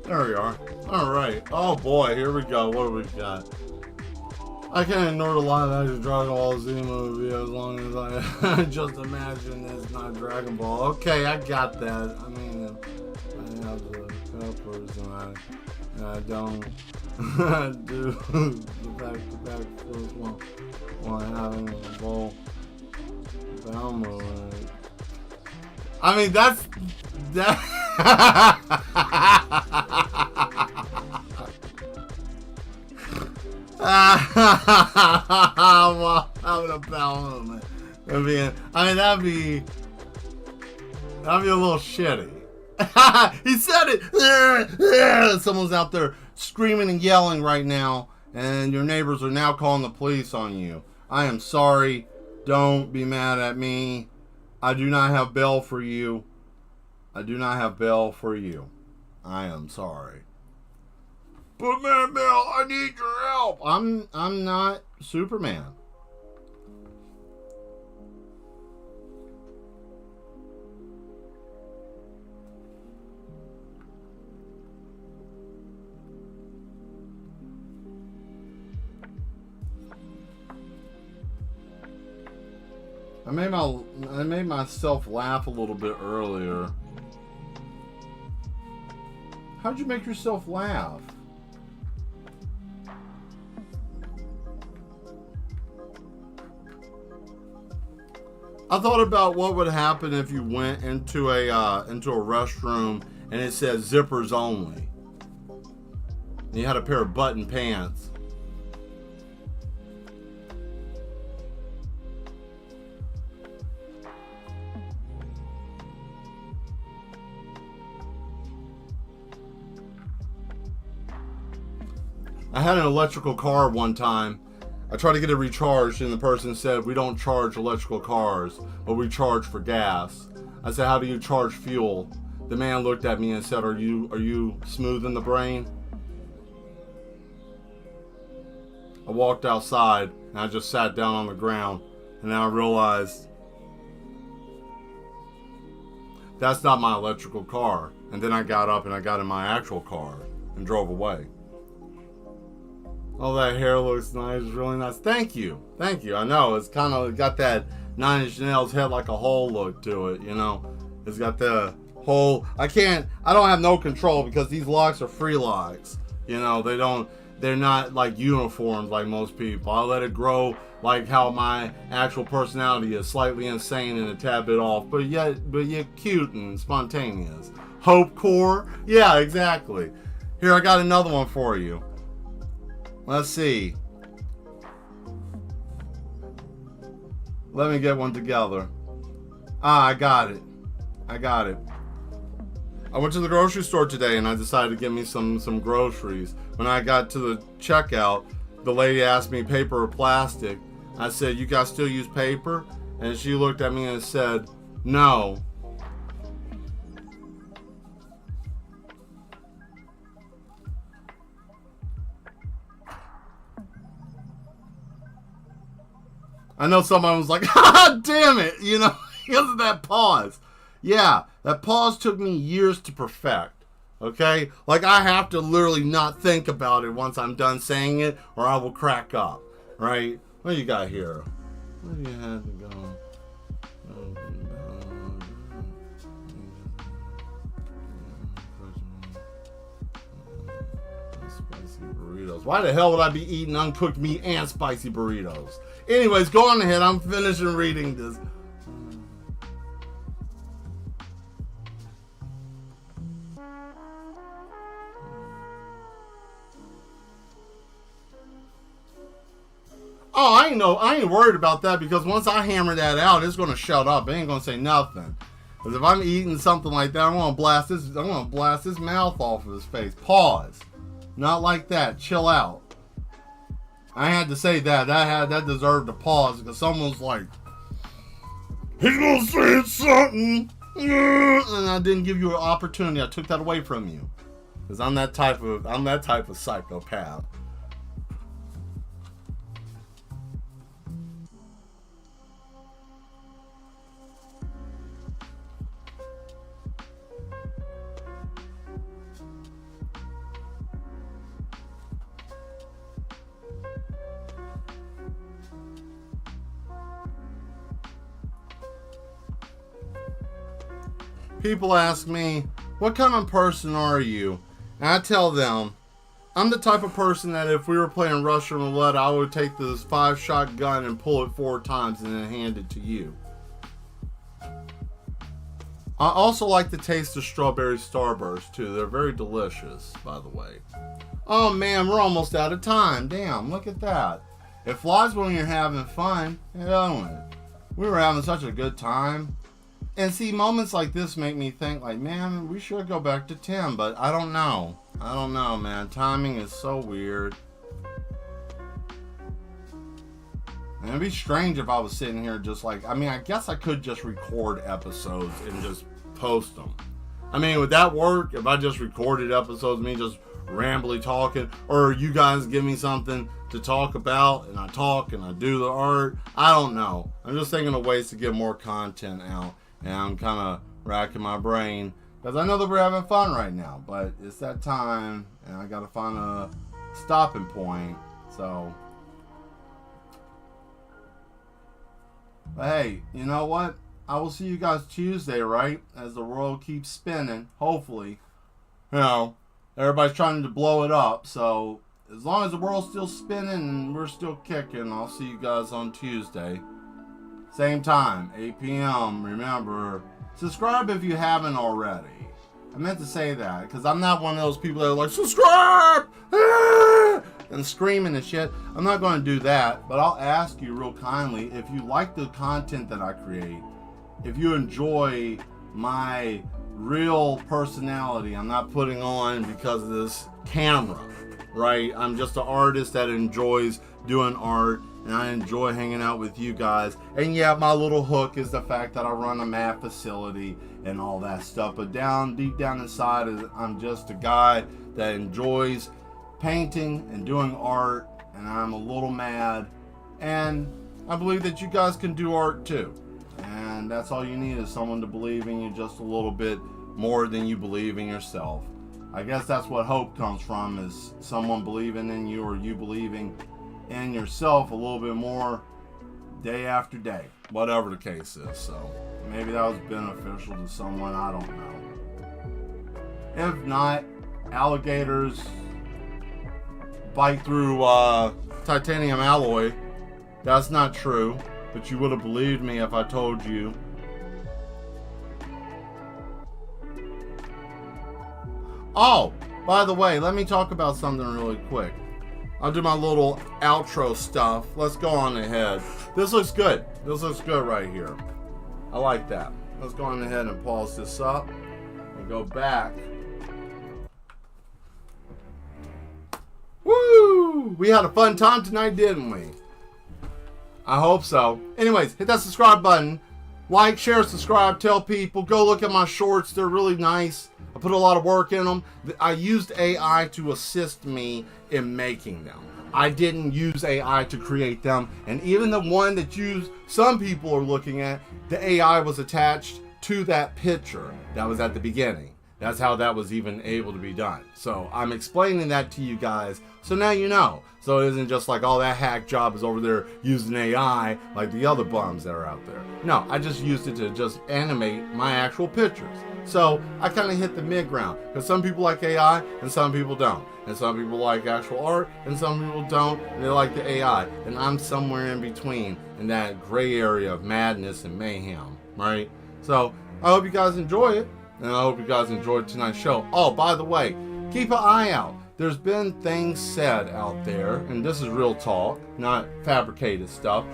There we are. Alright. Oh boy, here we go. What do we got? I can't ignore the live action Dragon Ball Z movie as long as I just imagine it's not Dragon Ball. Okay, I got that. I mean, I have the peppers and I don't do the back-to-back first one while having a bowl download. I mean, that's that. I'm having a bowel movement. That'd be a little shitty. He said it. Someone's out there screaming and yelling right now, and your neighbors are now calling the police on you. I am sorry. Don't be mad at me. I do not have bail for you. I am sorry. But man, Mel, I need your help. I'm not Superman. I made myself laugh a little bit earlier. How'd you make yourself laugh? I thought about what would happen if you went into a restroom and it said zippers only. And you had a pair of button pants. I had an electrical car one time. I tried to get it recharged and the person said, we don't charge electrical cars, but we charge for gas. I said, how do you charge fuel? The man looked at me and said, are you smooth in the brain? I walked outside and I just sat down on the ground and then I realized that's not my electrical car. And then I got up and I got in my actual car and drove away. Oh, that hair looks nice, really nice. Thank you. Thank you. I know, it's kind of got that Nine Inch Nails head like a hole look to it, you know. It's got the whole, I don't have no control because these locks are free locks. You know, they're not like uniforms like most people. I let it grow like how my actual personality is, slightly insane and a tad bit off, but yet cute and spontaneous. Hope core? Yeah, exactly. Here, I got another one for you. Let's see. Let me get one together. I got it. I went to the grocery store today and I decided to get me some groceries. When I got to the checkout, the lady asked me paper or plastic. I said, you guys still use paper? And she looked at me and said, no. I know someone was like, ah, damn it, you know, because of that pause. Yeah, that pause took me years to perfect, okay? Like, I have to literally not think about it once I'm done saying it, or I will crack up, right? What do you got here? Where do you have to go? Spicy burritos. Why the hell would I be eating uncooked meat and spicy burritos? Anyways, go on ahead. I'm finishing reading this. Oh, I ain't worried about that because once I hammer that out, it's gonna shut up. It ain't gonna say nothing. Because if I'm eating something like that, I'm gonna blast his mouth off of his face. Pause. Not like that. Chill out. I had to say that. That deserved a pause because someone's like, he's gonna say something, and I didn't give you an opportunity. I took that away from you because I'm that type of psychopath. People ask me, what kind of person are you? And I tell them, I'm the type of person that if we were playing Russian roulette, I would take this 5-shot gun and pull it 4 times and then hand it to you. I also like the taste of strawberry Starburst too. They're very delicious, by the way. Oh man, we're almost out of time. Damn, look at that. It flies when you're having fun, don't it? We were having such a good time. And see, moments like this make me think like, man, we should go back to 10, but I don't know. I don't know, man. Timing is so weird. And it'd be strange if I was sitting here just like, I mean, I guess I could just record episodes and just post them. I mean, would that work if I just recorded episodes, me just rambly talking, or you guys give me something to talk about and I talk and I do the art? I don't know. I'm just thinking of ways to get more content out. And I'm kind of racking my brain because I know that we're having fun right now, but it's that time and I got to find a stopping point. So But hey, you know what? I will see you guys Tuesday, right? As the world keeps spinning, hopefully. You know, everybody's trying to blow it up, so as long as the world's still spinning and we're still kicking, I'll see you guys on Tuesday. Same time, 8 p.m. Remember, subscribe if you haven't already. I meant to say that, because I'm not one of those people that are like, subscribe! And screaming and shit. I'm not going to do that, but I'll ask you real kindly, if you like the content that I create, if you enjoy my real personality, I'm not putting on because of this camera, right? I'm just an artist that enjoys doing art, and I enjoy hanging out with you guys. And yeah, my little hook is the fact that I run a math facility and all that stuff. But deep down inside, I'm just a guy that enjoys painting and doing art, and I'm a little mad. And I believe that you guys can do art too. And that's all you need, is someone to believe in you just a little bit more than you believe in yourself. I guess that's what hope comes from, is someone believing in you, or you believing in yourself a little bit more day after day, whatever the case is. So maybe that was beneficial to someone, I don't know. If not, alligators bite through titanium alloy. That's not true, but you would have believed me if I told you. Oh, by the way, let me talk about something really quick. I'll do my little outro stuff. Let's go on ahead. This looks good. This looks good right here. I like that. Let's go on ahead and pause this up and go back. Woo! We had a fun time tonight, didn't we? I hope so. Anyways, hit that subscribe button. Like, share, subscribe, tell people. Go look at my shorts. They're really nice. I put a lot of work in them. I used AI to assist me in making them. I didn't use AI to create them. And even the one that some people are looking at, the AI was attached to that picture that was at the beginning. That's how that was even able to be done. So I'm explaining that to you guys, so now you know. So it isn't just like, oh, that hack job is over there using AI like the other bums that are out there. No, I just used it to just animate my actual pictures. So I kind of hit the mid-ground, because some people like AI and some people don't. And some people like actual art and some people don't, and they like the AI. And I'm somewhere in between, in that gray area of madness and mayhem, right? So I hope you guys enjoy it, and I hope you guys enjoyed tonight's show. Oh, by the way, keep an eye out. There's been things said out there, and this is real talk, not fabricated stuff.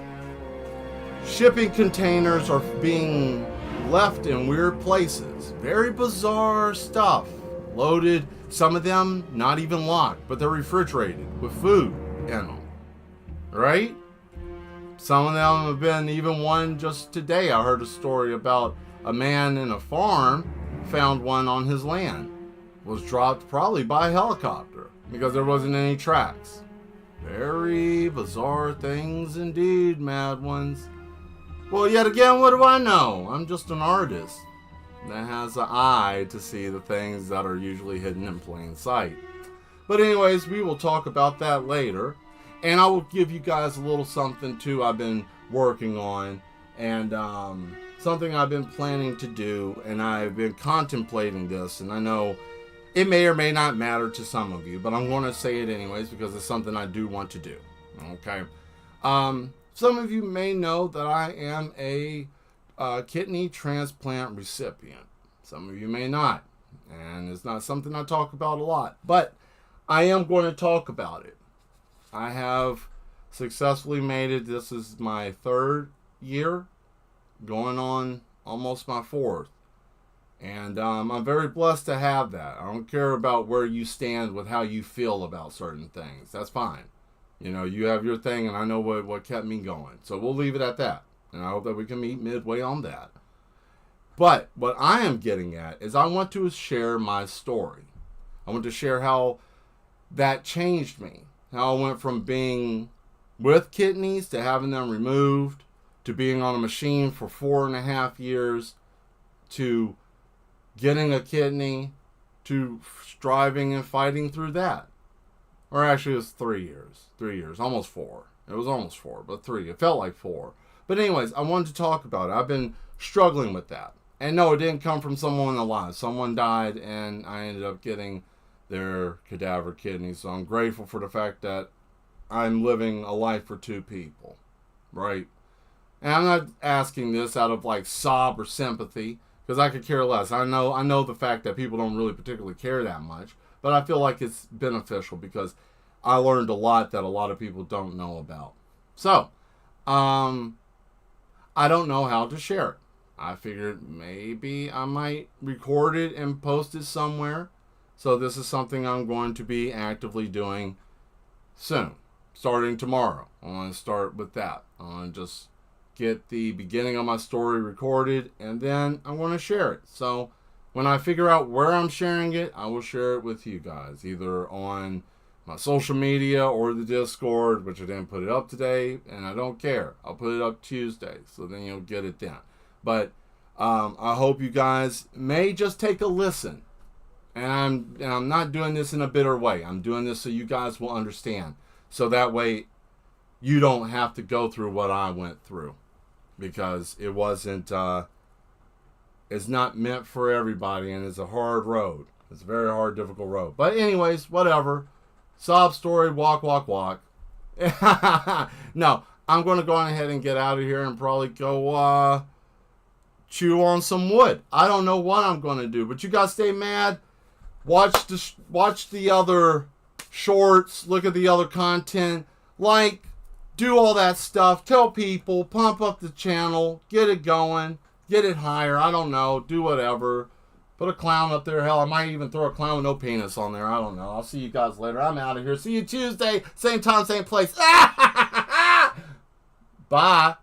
Shipping containers are being left in weird places. Very bizarre stuff. Loaded, some of them not even locked, but they're refrigerated with food in them. Right? Some of them have been, even one just today, I heard a story about a man in a farm found one on his land. Was dropped probably by a helicopter because there wasn't any tracks. Very bizarre things indeed, mad ones. Well, yet again, what do I know? I'm just an artist that has an eye to see the things that are usually hidden in plain sight. But anyways, we will talk about that later. And I will give you guys a little something too I've been working on. And something I've been planning to do. And I've been contemplating this. And I know it may or may not matter to some of you, but I'm going to say it anyways because it's something I do want to do. Okay. Some of you may know that I am a kidney transplant recipient. Some of you may not. And it's not something I talk about a lot. But I am going to talk about it. I have successfully made it. This is my 3rd year, going on almost my 4th. And I'm very blessed to have that. I don't care about where you stand with how you feel about certain things. That's fine. You know, you have your thing, and I know what kept me going. So we'll leave it at that. And I hope that we can meet midway on that. But what I am getting at is I want to share my story. I want to share how that changed me. How I went from being with kidneys to having them removed, to being on a machine for 4.5 years, to getting a kidney, to striving and fighting through that. Or actually it was 3 years. 3 years, almost 4. It was almost 4, but 3. It felt like 4. But anyways, I wanted to talk about it. I've been struggling with that. And no, it didn't come from someone alive. Someone died, and I ended up getting their cadaver kidney. So I'm grateful for the fact that I'm living a life for two people, right? And I'm not asking this out of like sob or sympathy, because I could care less. I know the fact that people don't really particularly care that much, but I feel like it's beneficial because I learned a lot that a lot of people don't know about. So, I don't know how to share it. I figured maybe I might record it and post it somewhere. So this is something I'm going to be actively doing soon, starting tomorrow. I want to start with that. I want to just get the beginning of my story recorded, and then I want to share it. So when I figure out where I'm sharing it, I will share it with you guys, either on my social media or the Discord, which I didn't put it up today, and I don't care. I'll put it up Tuesday, so then you'll get it then. But I hope you guys may just take a listen. And I'm not doing this in a bitter way. I'm doing this so you guys will understand. So that way you don't have to go through what I went through. Because it wasn't, it's not meant for everybody, and it's a hard road. It's a very hard, difficult road. But anyways, whatever. Sob story, walk, walk, walk. No, I'm going to go on ahead and get out of here and probably go chew on some wood. I don't know what I'm going to do, but you guys stay mad. Watch the other shorts. Look at the other content. Like, do all that stuff. Tell people. Pump up the channel. Get it going. Get it higher. I don't know. Do whatever. Put a clown up there. Hell, I might even throw a clown with no penis on there. I don't know. I'll see you guys later. I'm out of here. See you Tuesday. Same time, same place. Bye.